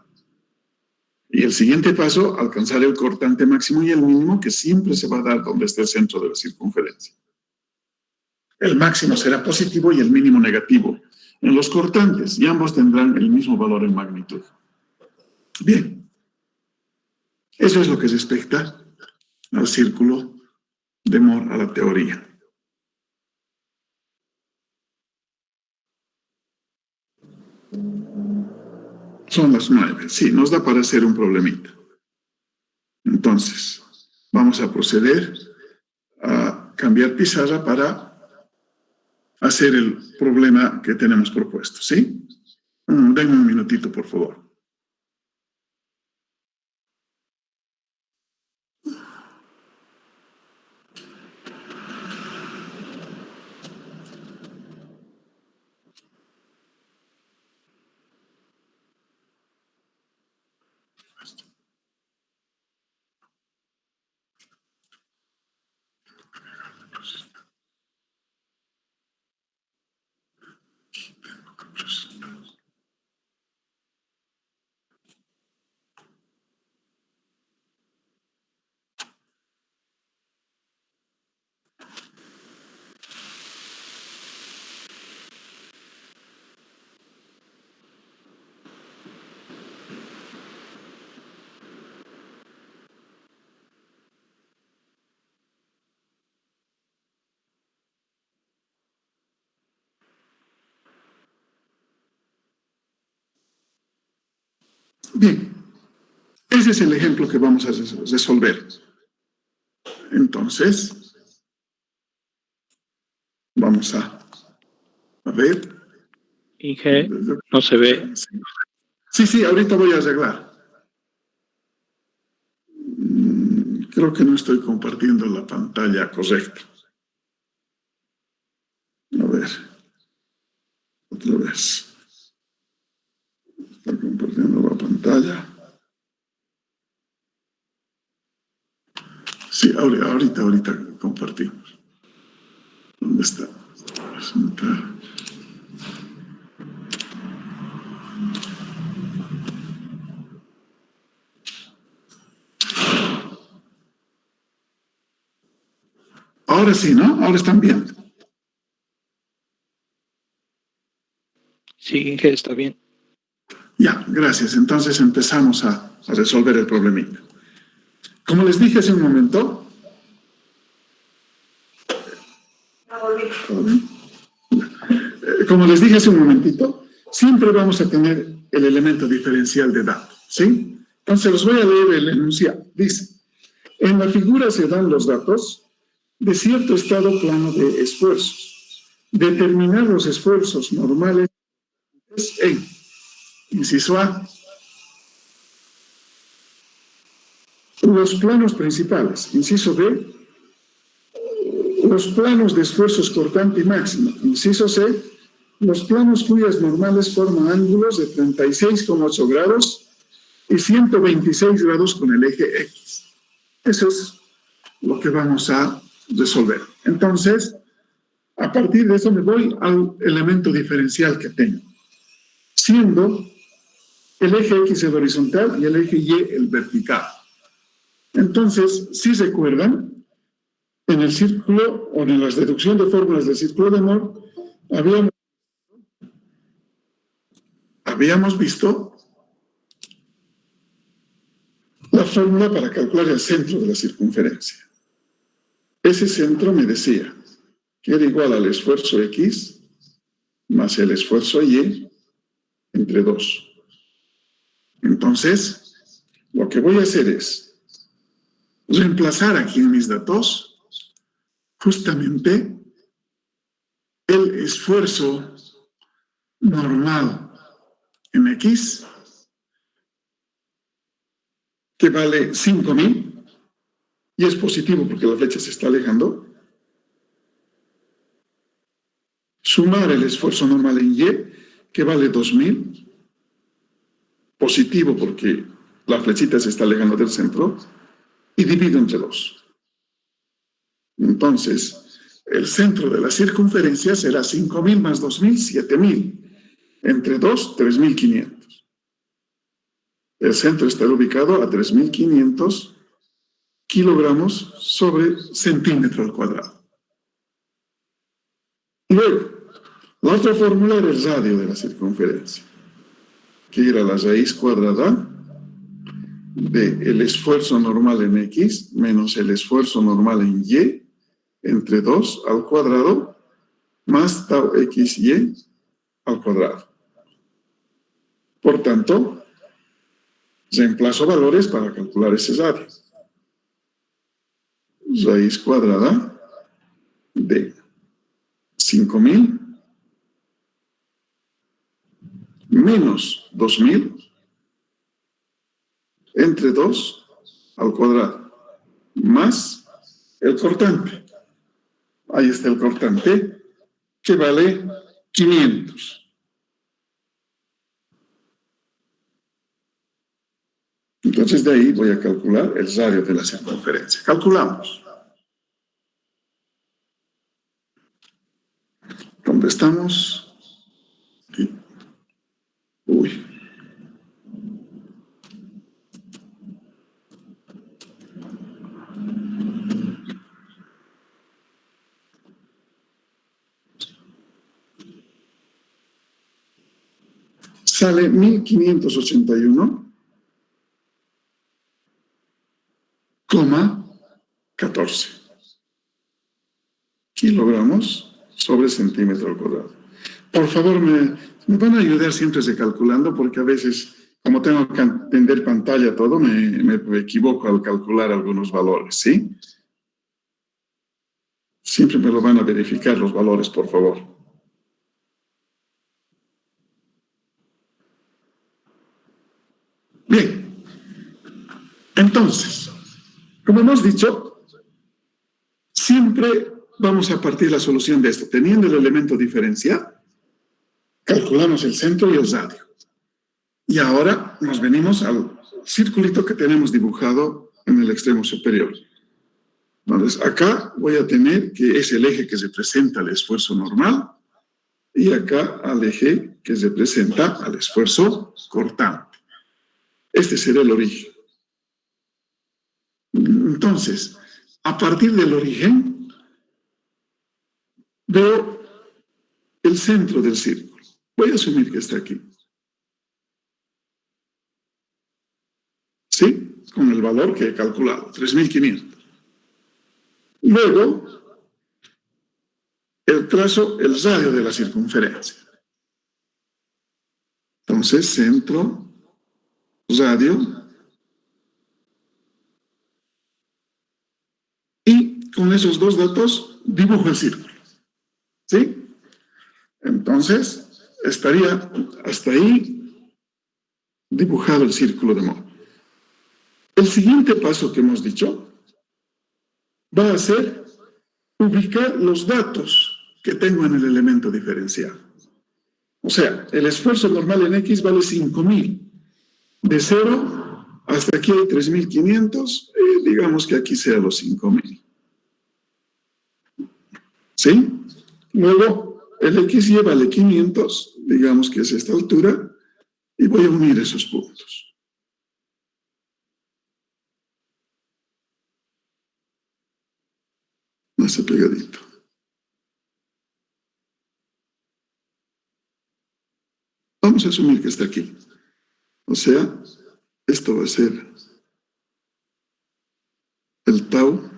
Y el siguiente paso, alcanzar el cortante máximo y el mínimo, que siempre se va a dar donde esté el centro de la circunferencia. El máximo será positivo y el mínimo negativo en los cortantes, y ambos tendrán el mismo valor en magnitud. Bien, eso es lo que respecta al círculo de Mohr, a la teoría. Son las 9. Sí, nos da para hacer un problemita. Entonces, vamos a proceder a cambiar pizarra para hacer el problema que tenemos propuesto, ¿sí? Denme un minutito, por favor. Bien, ese es el ejemplo que vamos a resolver. Entonces, vamos a ver. Inge, no se ve. Sí, ahorita voy a arreglar. Creo que no estoy compartiendo la pantalla correcta. A ver. Otra vez. Estoy compartiendo la pantalla. Sí, ahorita compartimos. ¿Dónde está? Presentar. Ahora sí, ¿no? Ahora están viendo. Sí, Inge, está bien. Ya, gracias. Entonces empezamos a resolver el problemita. Como les dije hace un momento, como les dije hace un momentito, siempre vamos a tener el elemento diferencial de datos, ¿sí? Entonces los voy a leer el enunciado. Dice, en la figura se dan los datos de cierto estado plano de esfuerzos. Determinar los esfuerzos normales en, inciso A, los planos principales, inciso B, los planos de esfuerzos cortante y máximo, inciso C, los planos cuyas normales forman ángulos de 36,8 grados y 126 grados con el eje X. Eso es lo que vamos a resolver. Entonces, a partir de eso me voy al elemento diferencial que tengo, siendo el eje X el horizontal y el eje Y el vertical. Entonces, si recuerdan, en el círculo o en la deducción de fórmulas del círculo de Moore, habíamos visto la fórmula para calcular el centro de la circunferencia. Ese centro me decía que era igual al esfuerzo X más el esfuerzo Y entre 2. Entonces, lo que voy a hacer es reemplazar aquí en mis datos justamente el esfuerzo normal en X, que vale 5,000, y es positivo porque la flecha se está alejando, sumar el esfuerzo normal en Y, que vale 2,000, positivo porque la flechita se está alejando del centro, y divido entre 2. Entonces, el centro de la circunferencia será 5,000 más 2,000, 7,000. Entre 2, 3,500. El centro estará ubicado a 3,500 kilogramos sobre centímetro al cuadrado. Luego, la otra fórmula era el radio de la circunferencia, que era la raíz cuadrada del esfuerzo normal en X menos el esfuerzo normal en Y entre 2 al cuadrado más tau XY al cuadrado. Por tanto, reemplazo valores para calcular ese radio. Raíz cuadrada de 5,000 menos 2,000 entre 2 al cuadrado más el cortante. Ahí está el cortante, que vale 500. Entonces de ahí voy a calcular el radio de la circunferencia. Calculamos. ¿Dónde estamos? Aquí. Uy. Sale 1581,14 kilogramos sobre centímetro al cuadrado. Por favor, me van a ayudar siempre calculando, porque a veces como tengo que entender pantalla todo, me equivoco al calcular algunos valores, ¿sí? Siempre me lo van a verificar los valores, por favor. Bien. Entonces, como hemos dicho, siempre vamos a partir la solución de esto. Teniendo el elemento diferencial, calculamos el centro y el radio. Y ahora nos venimos al circulito que tenemos dibujado en el extremo superior. Entonces, acá voy a tener que es el eje que representa el esfuerzo normal y acá al eje que representa al esfuerzo cortante. Este será el origen. Entonces, a partir del origen, veo el centro del círculo. Voy a asumir que está aquí. ¿Sí? Con el valor que he calculado, 3.500. Luego, el radio de la circunferencia. Entonces, centro, radio. Y con esos dos datos, dibujo el círculo. ¿Sí? Entonces, estaría hasta ahí dibujado el círculo de Moore. El siguiente paso que hemos dicho va a ser ubicar los datos que tengo en el elemento diferencial. O sea, el esfuerzo normal en X vale 5.000. De 0 hasta aquí hay 3.500, digamos que aquí sea los 5.000. ¿Sí? Luego, el XY vale 500, digamos que es esta altura, y voy a unir esos puntos. Más pegadito. Vamos a asumir que está aquí. O sea, esto va a ser el tau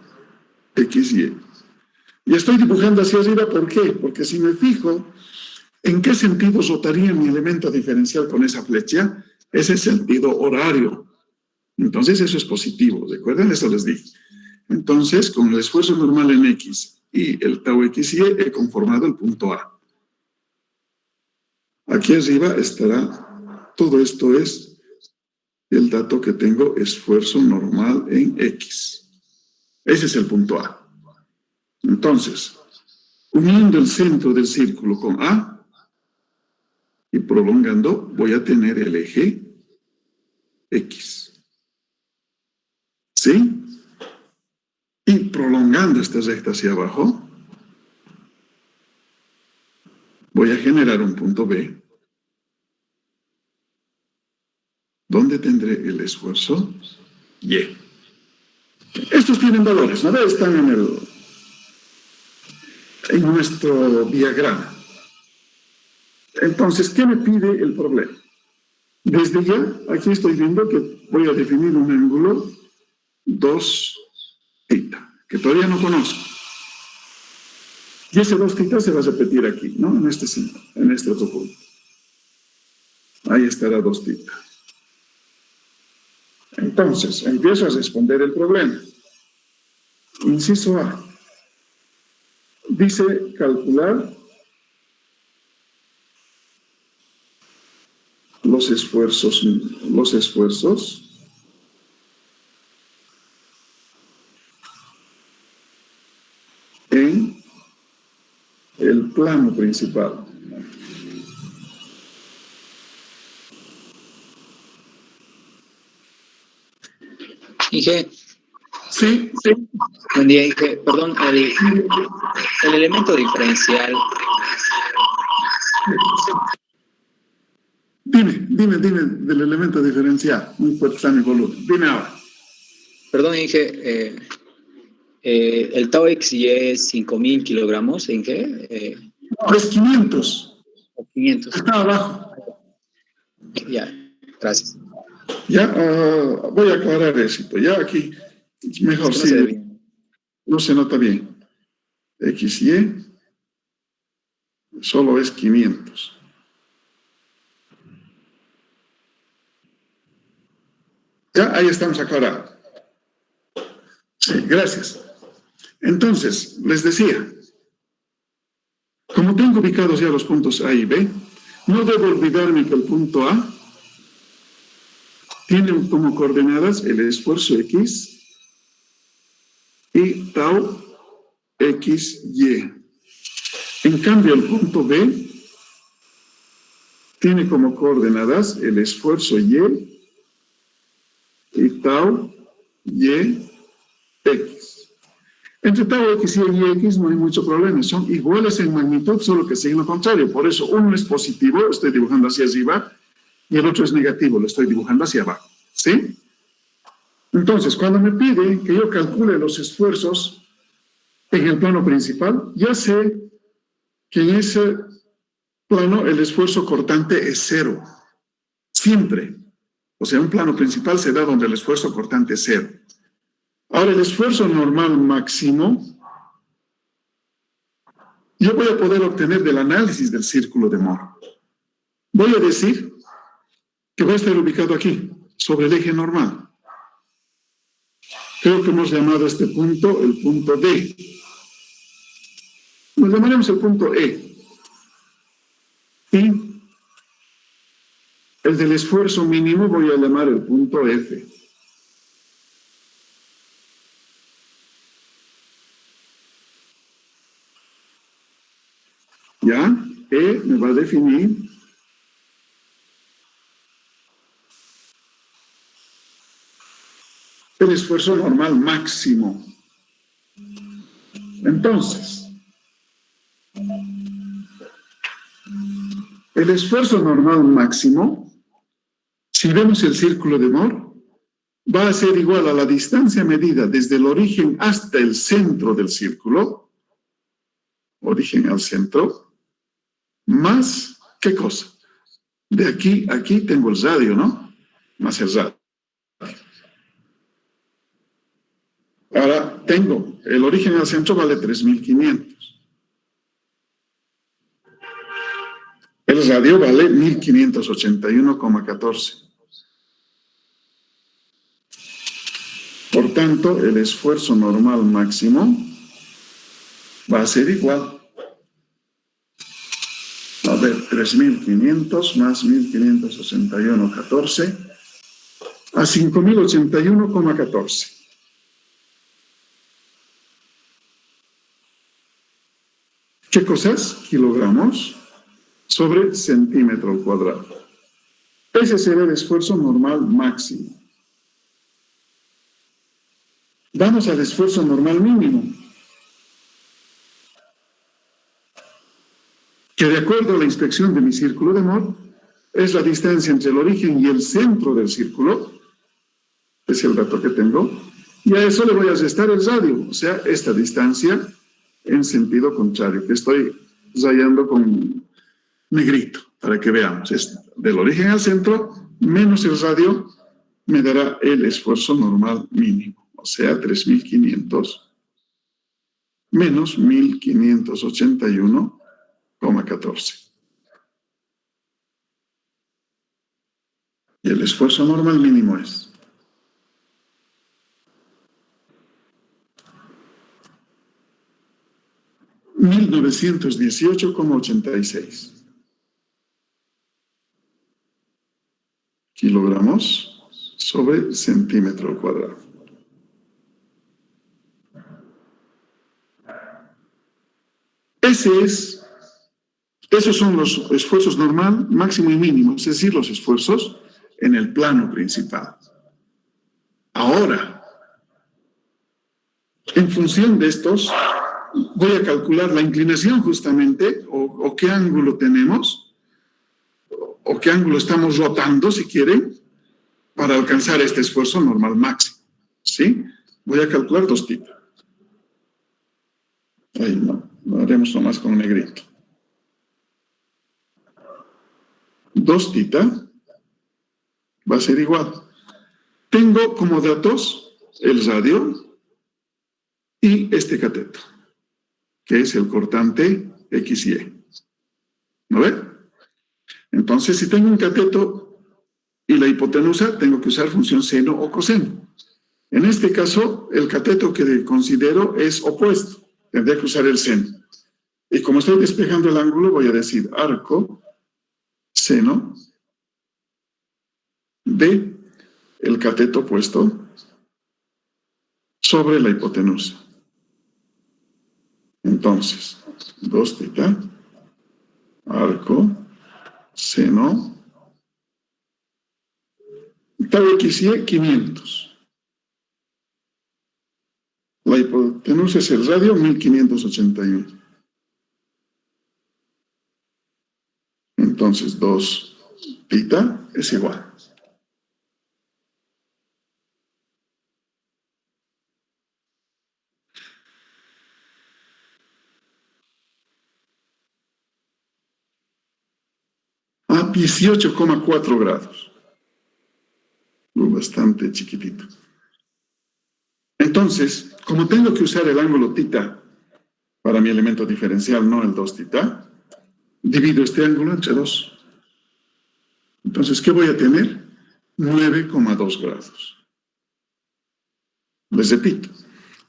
XY. Y estoy dibujando hacia arriba, ¿por qué? Porque si me fijo en qué sentido rotaría mi elemento diferencial con esa flecha, ese es el sentido horario. Entonces eso es positivo, ¿recuerdan? Eso les dije. Entonces, con el esfuerzo normal en X y el tau XY he conformado el punto A. Aquí arriba estará, todo esto es el dato que tengo, esfuerzo normal en X. Ese es el punto A. Entonces, uniendo el centro del círculo con A y prolongando, voy a tener el eje X. ¿Sí? Y prolongando esta recta hacia abajo, voy a generar un punto B, donde tendré el esfuerzo Y. Estos tienen valores, ¿no? Están en nuestro diagrama. Entonces, ¿qué me pide el problema? Desde ya, aquí estoy viendo que voy a definir un ángulo 2 θ, que todavía no conozco. Y ese 2 θ se va a repetir aquí, ¿no? En este otro punto. Ahí estará 2 θ. Entonces, empiezo a responder el problema. Inciso A. Dice calcular los esfuerzos en el plano principal. Inge, Sí. buen día, Inge. Perdón, el elemento diferencial. Dime del elemento diferencial. Muy fuerte está mi volumen. Dime ahora. Perdón, Inge. El tau XY es 5.000 kilogramos, Inge. No, es 500. 500. Está abajo. Ya, gracias. Ya, voy a aclarar eso. Ya aquí, mejor es que sí. No se ve bien. No se nota bien. XY solo es 500. Ya, ahí estamos aclarados. Sí, gracias. Entonces, les decía, como tengo ubicados ya los puntos A y B, no debo olvidarme que el punto A tiene como coordenadas el esfuerzo X y tau XY. En cambio, el punto B tiene como coordenadas el esfuerzo Y y tau Y X. Entre tau X y X no hay mucho problema, son iguales en magnitud, solo que signo contrario. Por eso uno es positivo, lo estoy dibujando hacia arriba, y el otro es negativo, lo estoy dibujando hacia abajo. ¿Sí? Entonces, cuando me pide que yo calcule los esfuerzos en el plano principal, ya sé que en ese plano el esfuerzo cortante es 0. Siempre. O sea, un plano principal se da donde el esfuerzo cortante es 0. Ahora, el esfuerzo normal máximo, yo voy a poder obtener del análisis del círculo de Mohr. Voy a decir que va a estar ubicado aquí, sobre el eje normal. Creo que hemos llamado a este punto el punto D. Lo llamaremos el punto E. Y el del esfuerzo mínimo voy a llamar el punto F. ¿Ya? E me va a definir el esfuerzo normal máximo. Entonces, el esfuerzo normal máximo, si vemos el círculo de Mohr, va a ser igual a la distancia medida desde el origen hasta el centro del círculo, origen al centro, más, ¿qué cosa? De aquí a aquí tengo el radio, ¿no? Más el radio. Ahora tengo, el origen al centro vale 3.500. El radio vale 1.581,14. Por tanto, el esfuerzo normal máximo va a ser igual. A ver, 3.500 más 1.581,14 a 5.081,14. ¿Qué cosas? Kilogramos sobre centímetro cuadrado. Ese será el esfuerzo normal máximo. Vamos al esfuerzo normal mínimo, que de acuerdo a la inspección de mi círculo de Mohr, es la distancia entre el origen y el centro del círculo, es el dato que tengo, y a eso le voy a restar el radio, o sea, esta distancia en sentido contrario, que estoy rayando con negrito, para que veamos. Es del origen al centro, menos el radio, me dará el esfuerzo normal mínimo, o sea, 3.500 menos 1.581,14. Y el esfuerzo normal mínimo es 1.918,86 kilogramos sobre centímetro cuadrado. Esos son los esfuerzos normal, máximo y mínimo, es decir, los esfuerzos en el plano principal. Ahora, en función de estos, voy a calcular la inclinación justamente, o qué ángulo tenemos, o qué ángulo estamos rotando, si quieren, para alcanzar este esfuerzo normal máximo. ¿Sí? Voy a calcular 2 θ. Ahí no, lo haremos nomás con negrito. 2 θ va a ser igual. Tengo como datos el radio y este cateto, que es el cortante XY. ¿No ve? Entonces, si tengo un cateto Y la hipotenusa tengo que usar función seno o coseno. En este caso, el cateto que considero es opuesto. Tendría que usar el seno. Y como estoy despejando el ángulo, voy a decir arco, seno, de el cateto opuesto sobre la hipotenusa. Entonces, 2 θ, arco, seno, tau x y 500. La hipotenusa es el radio, 1581. Entonces, 2 θ es igual. A 18,4 grados. Bastante chiquitito. Entonces, como tengo que usar el ángulo θ para mi elemento diferencial, no el 2 θ, divido este ángulo entre 2. Entonces, ¿qué voy a tener? 9,2 grados. Les repito,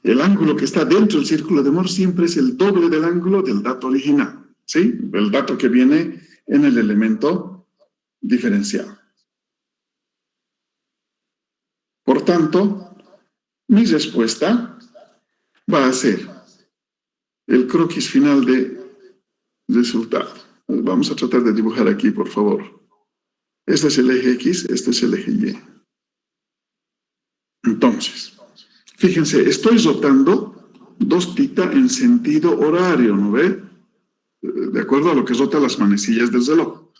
el ángulo que está dentro del círculo de Mohr siempre es el doble del ángulo del dato original, ¿sí? El dato que viene en el elemento diferencial. Por tanto, mi respuesta va a ser el croquis final de resultado. Vamos a tratar de dibujar aquí, por favor. Este es el eje X, este es el eje Y. Entonces, fíjense, estoy rotando 2 θ en sentido horario, ¿no ve? De acuerdo a lo que rotan las manecillas del reloj.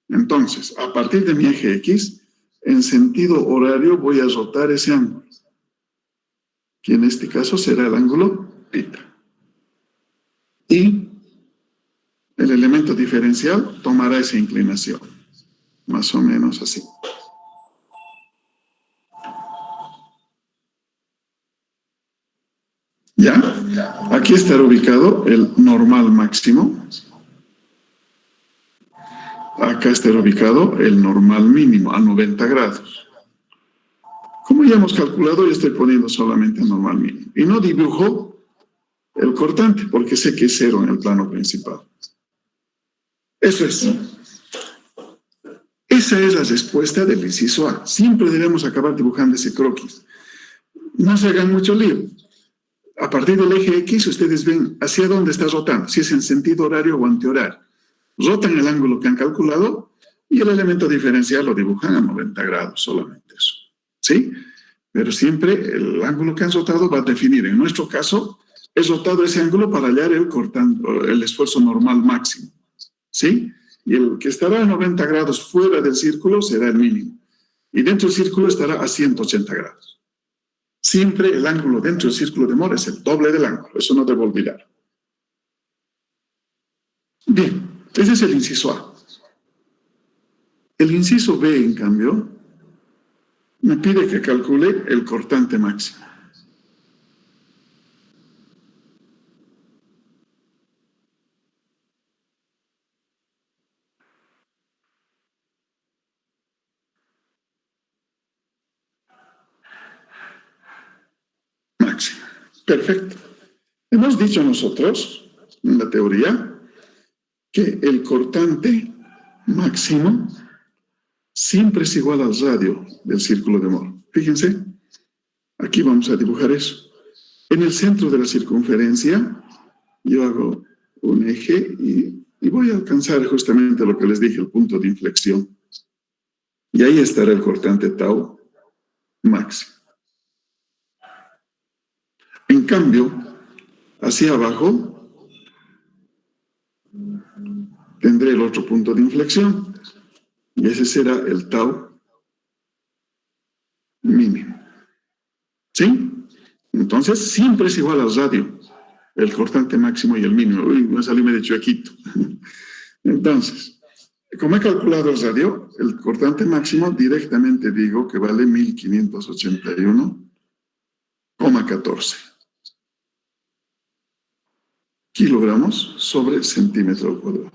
Entonces, a partir de mi eje X, en sentido horario voy a rotar ese ángulo, que en este caso será el ángulo θ. Y el elemento diferencial tomará esa inclinación, más o menos así. ¿Ya? Aquí estará ubicado el normal máximo. Acá estará ubicado el normal mínimo a 90 grados. Como ya hemos calculado, yo estoy poniendo solamente el normal mínimo. Y no dibujo el cortante, porque sé que es 0 en el plano principal. Eso es. Esa es la respuesta del inciso A. Siempre debemos acabar dibujando ese croquis. No se hagan mucho lío. A partir del eje X, ustedes ven hacia dónde está rotando, si es en sentido horario o antihorario. Rotan el ángulo que han calculado y el elemento diferencial lo dibujan a 90 grados, solamente eso. ¿Sí? Pero siempre el ángulo que han rotado va a definir. En nuestro caso, es rotado ese ángulo para hallar el esfuerzo normal máximo. ¿Sí? Y el que estará a 90 grados fuera del círculo será el mínimo. Y dentro del círculo estará a 180 grados. Siempre el ángulo dentro del círculo de Mohr es el doble del ángulo. Eso no debo olvidar. Bien, ese es el inciso A. El inciso B, en cambio, me pide que calcule el cortante máximo. Máximo. Perfecto. Hemos dicho nosotros, en la teoría, que el cortante máximo siempre es igual al radio del círculo de Mohr. Fíjense, aquí vamos a dibujar eso. En el centro de la circunferencia, yo hago un eje y voy a alcanzar justamente lo que les dije, el punto de inflexión. Y ahí estará el cortante tau máximo. En cambio, hacia abajo, tendré el otro punto de inflexión. Y ese será el tau mínimo. ¿Sí? Entonces, siempre es igual al radio, el cortante máximo y el mínimo. Uy, me salió medio chuequito. Entonces, como he calculado el radio, el cortante máximo directamente digo que vale 1581,14 kilogramos sobre centímetro cuadrado.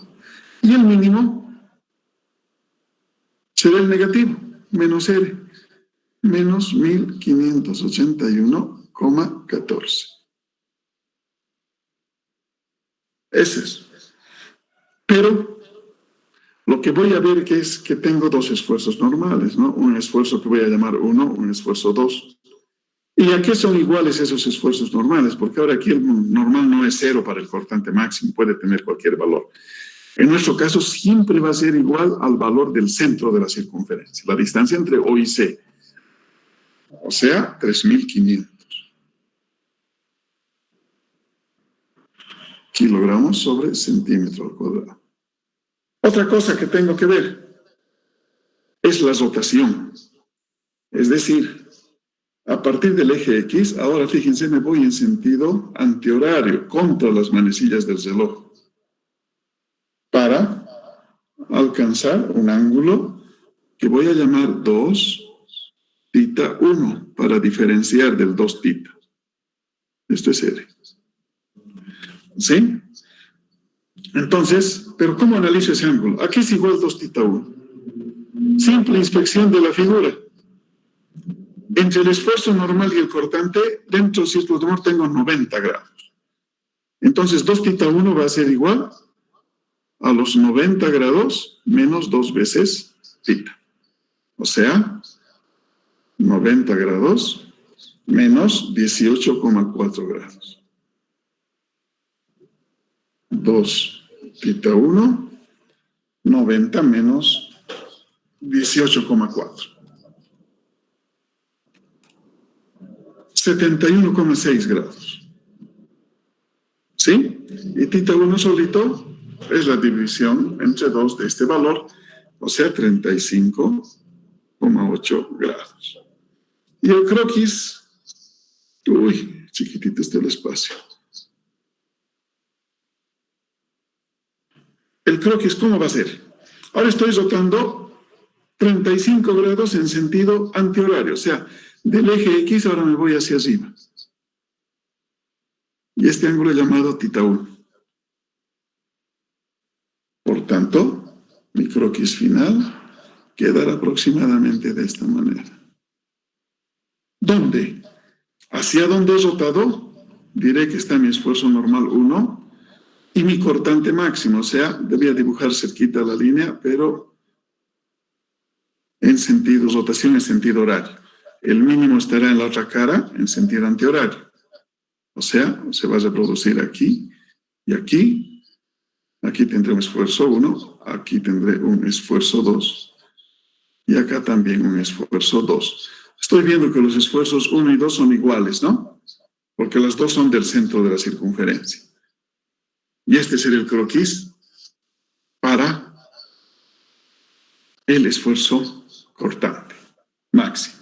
Y el mínimo será el negativo, menos R, menos 1581,14. Ese es. Pero lo que voy a ver que es que tengo dos esfuerzos normales, ¿no? Un esfuerzo que voy a llamar 1, un esfuerzo 2. ¿Y a qué son iguales esos esfuerzos normales? Porque ahora aquí el normal no es 0 para el cortante máximo, puede tener cualquier valor. En nuestro caso siempre va a ser igual al valor del centro de la circunferencia, la distancia entre O y C, o sea, 3.500 kilogramos sobre centímetro al cuadrado. Otra cosa que tengo que ver es la rotación. Es decir, a partir del eje X, ahora fíjense, me voy en sentido antihorario, contra las manecillas del reloj, para alcanzar un ángulo que voy a llamar 2θ1, para diferenciar del 2θ. Esto es R. ¿Sí? Entonces, ¿pero cómo analizo ese ángulo? Aquí es igual 2θ1. Simple inspección de la figura. Entre el esfuerzo normal y el cortante, dentro del círculo de humor tengo 90 grados. Entonces, 2θ1 va a ser igual a los 90 grados menos 2 veces θ. O sea, 90 grados menos 18,4 grados. 2θ1, 90 menos 18,4. 71,6 grados. ¿Sí? Y θ1 solito es la división entre 2 de este valor, o sea, 35,8 grados. Y el croquis, uy, chiquitito está el espacio. El croquis, ¿cómo va a ser? Ahora estoy rotando 35 grados en sentido antihorario, o sea, del eje X ahora me voy hacia arriba. Y este ángulo es llamado θ1. Por tanto, mi croquis final quedará aproximadamente de esta manera. ¿Dónde? ¿Hacia dónde he rotado? Diré que está mi esfuerzo normal 1 y mi cortante máximo, o sea, debía dibujar cerquita la línea, pero en sentido, rotación en sentido horario. El mínimo estará en la otra cara, en sentido antihorario. O sea, se va a reproducir aquí y aquí. Aquí tendré un esfuerzo 1, aquí tendré un esfuerzo 2 y acá también un esfuerzo 2. Estoy viendo que los esfuerzos 1 y 2 son iguales, ¿no? Porque las dos son del centro de la circunferencia. Y este será el croquis para el esfuerzo cortante máximo.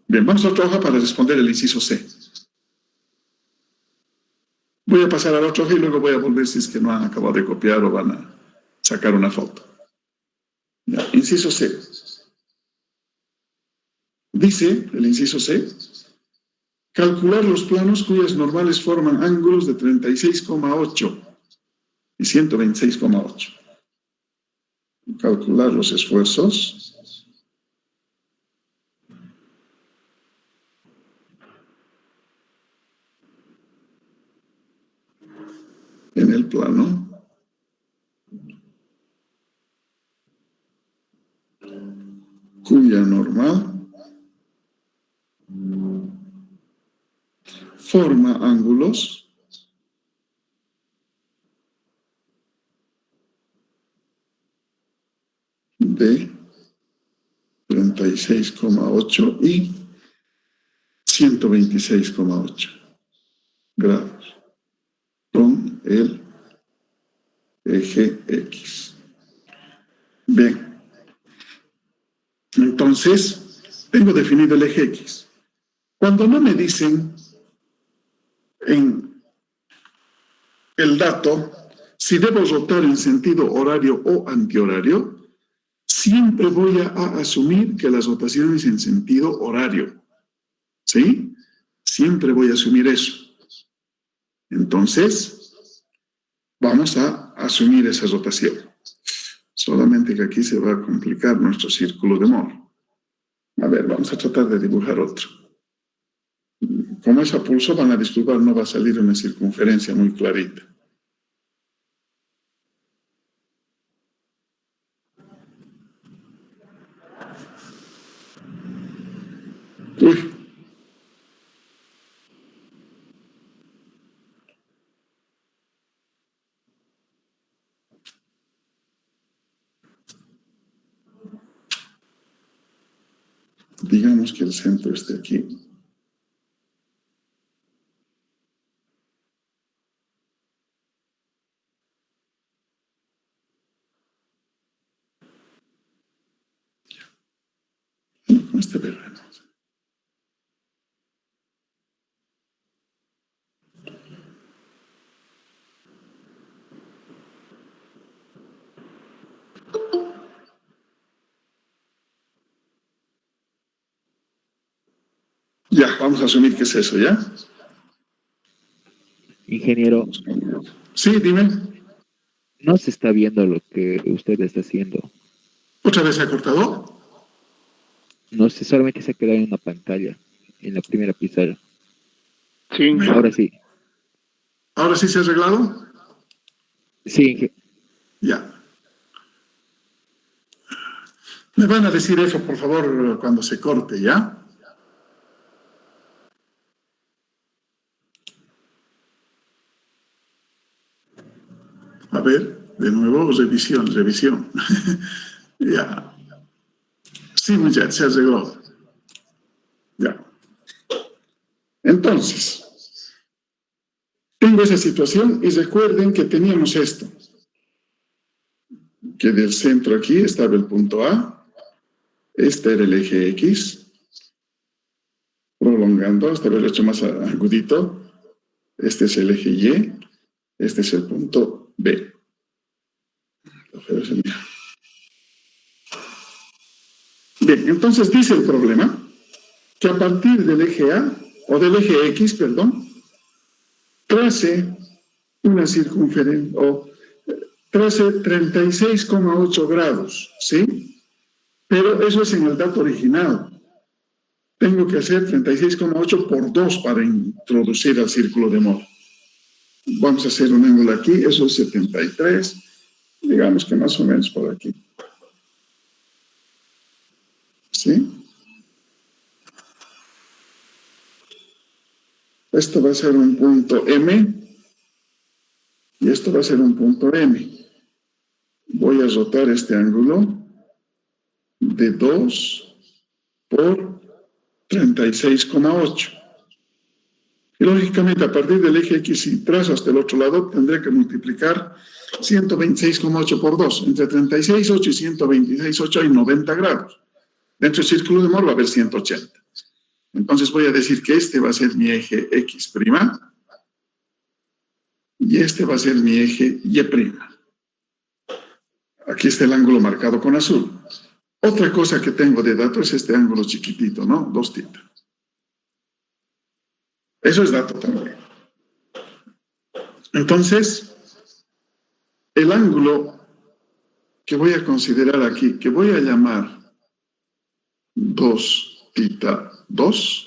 Bien, vamos a trabajar para responder el inciso C. Voy a pasar al otro y luego voy a volver si es que no han acabado de copiar o van a sacar una foto. Ya, inciso C. Dice el inciso C, calcular los planos cuyas normales forman ángulos de 36,8 y 126,8. Calcular los esfuerzos en el plano cuya normal forma ángulos de 36,8 y 126,8 grados con el eje X. Bien. Entonces, tengo definido el eje X. Cuando no me dicen en el dato si debo rotar en sentido horario o antihorario, siempre voy a asumir que la rotación es en sentido horario. ¿Sí? Siempre voy a asumir eso. Entonces, vamos a asumir esa rotación. Solamente que aquí se va a complicar nuestro círculo de Moore. A ver, vamos a tratar de dibujar otro. Como es a pulso, van a disculpar, no va a salir una circunferencia muy clarita. Uy. Digamos que el centro esté aquí. No, este verano. Ya, vamos a asumir que es eso, ¿ya? Ingeniero, Sí, dime. no se está viendo lo que usted está haciendo. ¿Otra vez se ha cortado? No sé, solamente se ha quedado en una pantalla, en la primera pizarra. Sí, Ahora sí. ¿Ahora sí se ha arreglado? Sí, Ya. Me van a decir eso, por favor, cuando se corte, ¿ya? A ver, de nuevo, revisión. Ya. Sí, muchachos, se arregló. Ya. Entonces, tengo esa situación y recuerden que teníamos esto. Que del centro aquí estaba el punto A. Este era el eje X. Prolongando hasta haberlo hecho más agudito. Este es el eje Y. Este es el punto B. Bien, entonces dice el problema que a partir del eje A, o del eje X, perdón, trace una circunferencia, o trace 36,8 grados, ¿sí? Pero eso es en el dato original. Tengo que hacer 36,8 por 2 para introducir al círculo de Moore. Vamos a hacer un ángulo aquí, eso es 73, digamos que más o menos por aquí. ¿Sí? Esto va a ser un punto M y esto va a ser un punto M. Voy a rotar este ángulo de 2 por 36,8. Y lógicamente a partir del eje X y trazo hasta el otro lado tendré que multiplicar 126,8 por 2. Entre 36,8 y 126,8 hay 90 grados. Dentro del círculo de Moore va a haber 180. Entonces voy a decir que este va a ser mi eje X' y este va a ser mi eje Y'. Aquí está el ángulo marcado con azul. Otra cosa que tengo de dato es este ángulo chiquitito, ¿no? 2 θ. Eso es dato también. Entonces, el ángulo que voy a considerar aquí, que voy a llamar 2θ2,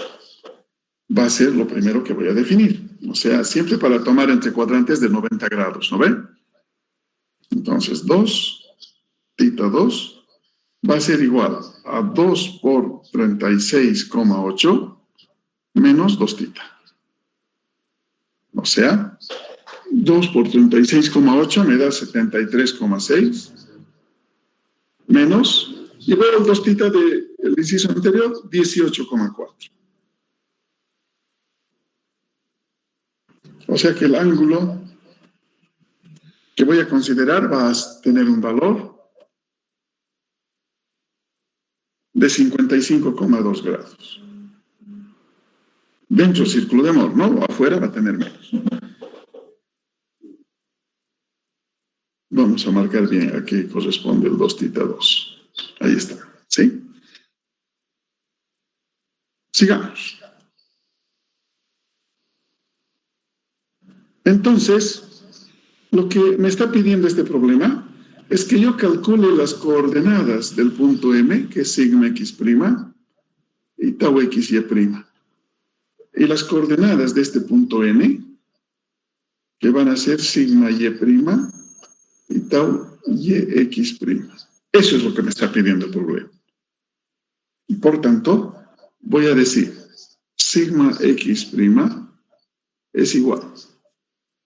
va a ser lo primero que voy a definir. O sea, siempre para tomar entre cuadrantes de 90 grados, ¿no ven? Entonces, 2θ2 va a ser igual a 2 por 36,8 menos 2 θ. O sea, 2 por 36,8 me da 73,6 menos, y luego el 2 θ del inciso anterior, 18,4. O sea que el ángulo que voy a considerar va a tener un valor de 55,2 grados. Dentro del círculo de Moore, ¿no? Afuera va a tener menos. Vamos a marcar bien, aquí corresponde el 2θ2. Ahí está, ¿sí? Sigamos. Entonces, lo que me está pidiendo este problema es que yo calculo las coordenadas del punto M, que es sigma x', y tau x y'. Y las coordenadas de este punto N, que van a ser sigma y' y tau y x'. Eso es lo que me está pidiendo el problema. Y por tanto, voy a decir sigma x' es igual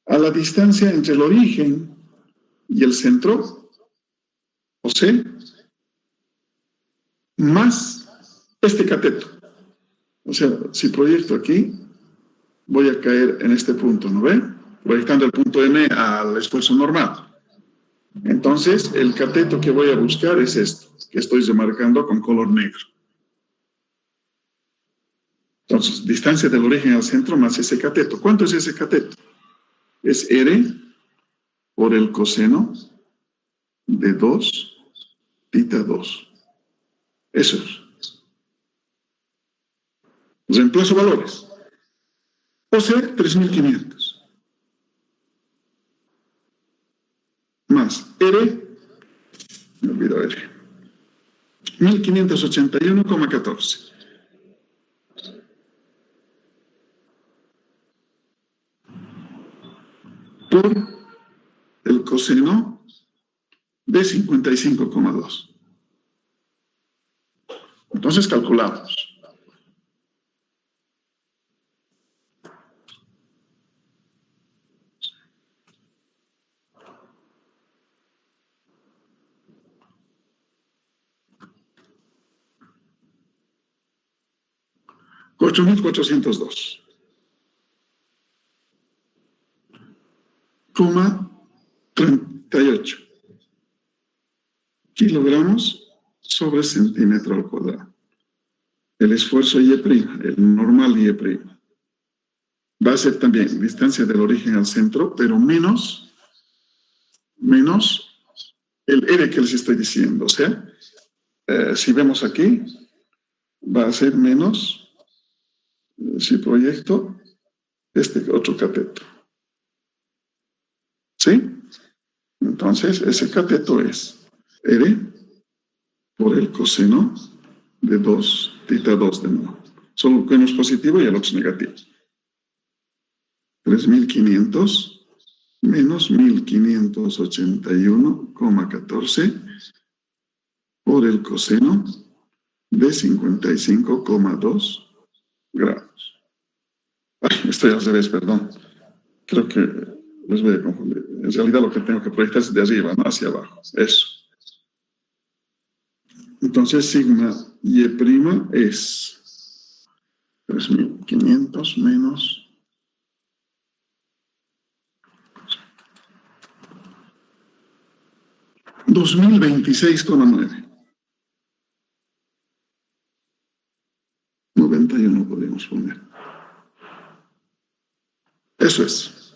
a la distancia entre el origen y el centro, o sea, más este cateto. O sea, si proyecto aquí, voy a caer en este punto, ¿no ve? Proyectando el punto M al esfuerzo normal. Entonces, el cateto que voy a buscar es esto, que estoy remarcando con color negro. Entonces, distancia del origen al centro más ese cateto. ¿Cuánto es ese cateto? Es R por el coseno de 2 θ 2. Eso es. Reemplazo valores. O sea, 3.500. Más R, me olvido R, 1.581,14. Por el coseno de 55,2. Entonces calculamos. $8.402,38 kilogramos sobre centímetro al cuadrado. El esfuerzo Y', el normal Y'. Va a ser también distancia del origen al centro, pero menos el R que les estoy diciendo. O sea, si vemos aquí, va a ser menos, si proyecto, este otro cateto. ¿Sí? Entonces, ese cateto es R por el coseno de 2 θ 2 de nuevo. Solo que uno es positivo y el otro es negativo. 3.500 menos 1.581,14 por el coseno de 55,2 grados. Ay, estoy al revés, perdón. Creo que les voy a confundir. En realidad lo que tengo que proyectar es de arriba, no hacia abajo. Eso. Entonces, sigma Y' es 3.500 menos 2.026,9. 91 podemos poner. Eso es.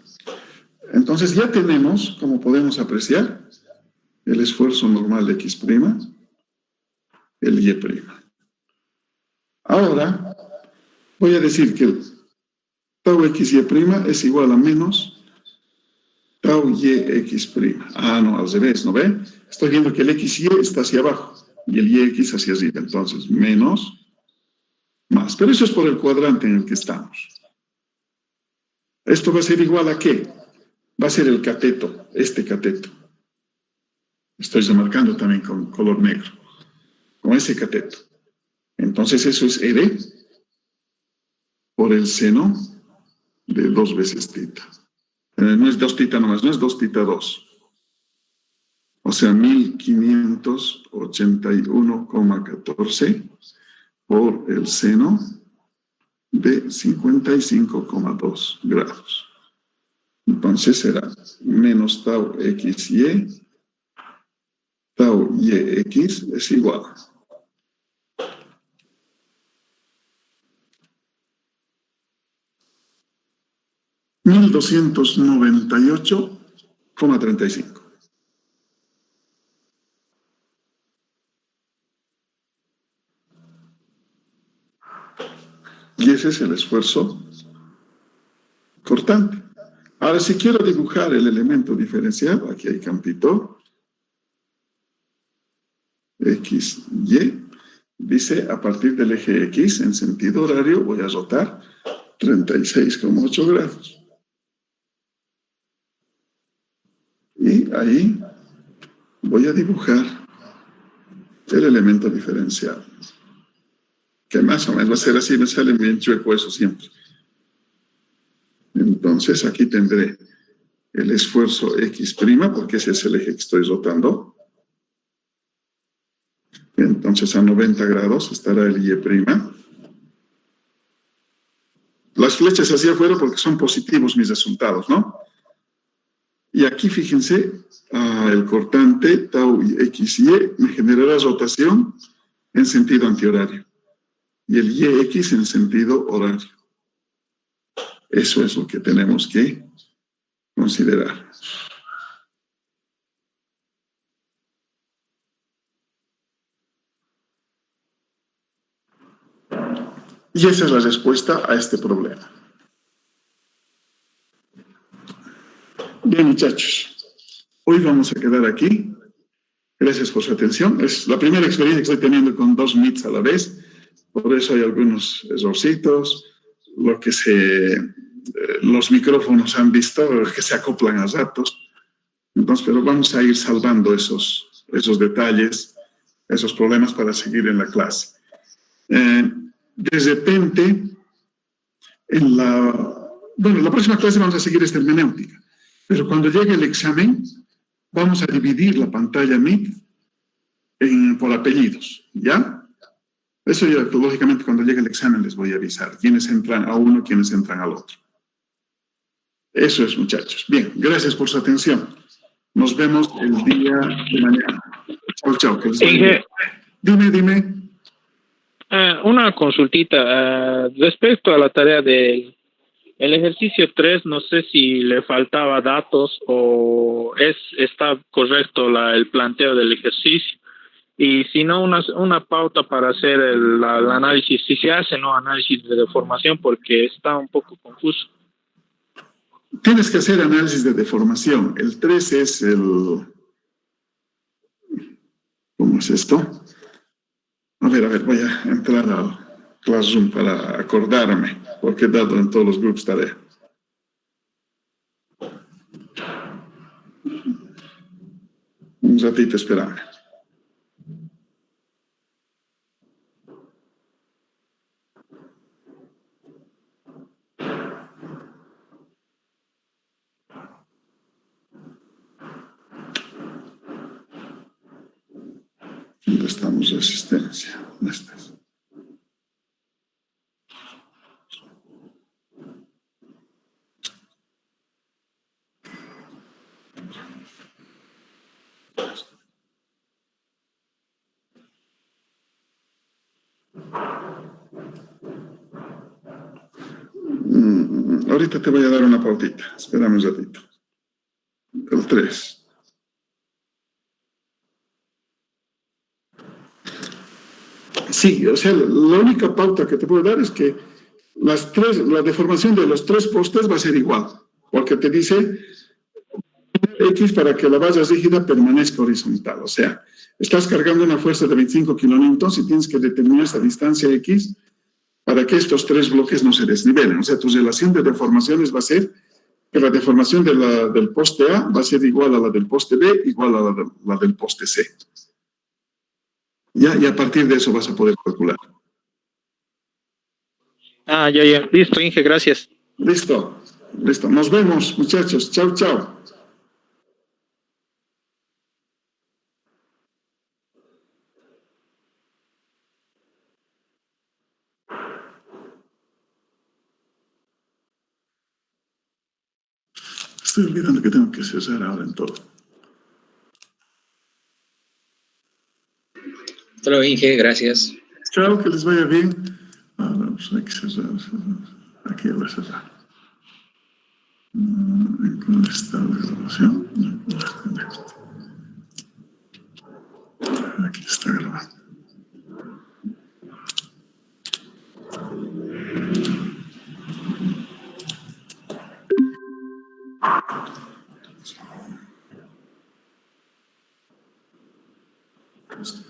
Entonces ya tenemos, como podemos apreciar, el esfuerzo normal de x', el y'. Ahora voy a decir que el tau x y' es igual a menos tau y x'. Ah, no, al revés, ¿no ve? Estoy viendo que el xy está hacia abajo y el yx hacia arriba. Entonces, menos, más. Pero eso es por el cuadrante en el que estamos. Esto va a ser igual a ¿qué? Va a ser el cateto, este cateto. Estoy remarcando también con color negro, con ese cateto. Entonces eso es R por el seno de 2 veces θ. No es 2 θ nomás, no es 2 θ 2. O sea, 1.581,14 por el seno de 55,2 grados. Entonces será menos tau xy, tau yx es igual a 1.298,35. Y ese es el esfuerzo cortante. Ahora, si quiero dibujar el elemento diferencial, aquí hay campito, X, Y. Dice, a partir del eje X, en sentido horario, voy a rotar 36,8 grados. Y ahí voy a dibujar el elemento diferencial, que más o menos va a ser así, me sale bien chueco eso siempre. Entonces aquí tendré el esfuerzo X', porque ese es el eje que estoy rotando. Entonces a 90 grados estará el Y'. Las flechas hacia afuera porque son positivos mis resultados, ¿no? Y aquí fíjense, el cortante tau XY me generará rotación en sentido antihorario. Y el YX en sentido horario. Eso es lo que tenemos que considerar. Y esa es la respuesta a este problema. Bien, muchachos. Hoy vamos a quedar aquí. Gracias por su atención. Es la primera experiencia que estoy teniendo con 2 Meets a la vez. Por eso hay algunos errorcitos. Los micrófonos han visto que se acoplan a ratos. Entonces, pero vamos a ir salvando esos detalles, esos problemas para seguir en la clase. De repente, en la próxima clase vamos a seguir esta hermenéutica. Pero cuando llegue el examen, vamos a dividir la pantalla Meet por apellidos, ¿ya? Eso ya, lógicamente, cuando llegue el examen les voy a avisar quiénes entran a uno, quiénes entran al otro. Eso es, muchachos. Bien, gracias por su atención. Nos vemos el día de mañana. Chao, chao. Que les vaya bien. Dime. Una consultita respecto a la tarea del ejercicio 3, no sé si le faltaba datos o está correcto el planteo del ejercicio. Y si no, una pauta para hacer el análisis, si se hace, no análisis de deformación, porque está un poco confuso. Tienes que hacer análisis de deformación. El 3 es el... ¿Cómo es esto? A ver, voy a entrar al Classroom para acordarme, porque he dado en todos los grupos tarea. Un ratito, espérame. ¿Dónde estamos? Resistencia. ¿Dónde estás? Ahorita te voy a dar una pautita. Espérame un ratito. El 3. Sí, o sea, la única pauta que te puedo dar es que la deformación de los 3 postes va a ser igual, porque te dice X para que la base rígida permanezca horizontal. O sea, estás cargando una fuerza de 25 kilonewtons y tienes que determinar esa distancia X para que estos 3 bloques no se desnivelen. O sea, tu relación de deformaciones va a ser que la deformación del poste A va a ser igual a la del poste B, igual a la del poste C. Y a partir de eso vas a poder calcular. Ya. Listo, Inge, gracias. Listo. Nos vemos, muchachos. Chao. Estoy olvidando que tengo que cerrar ahora en todo. Hasta luego, Inge, gracias. Chao, que les vaya bien. Ahora pues hay que cerrar. Aquí voy a cerrar. ¿Dónde está la grabación? Aquí está grabando. Esto.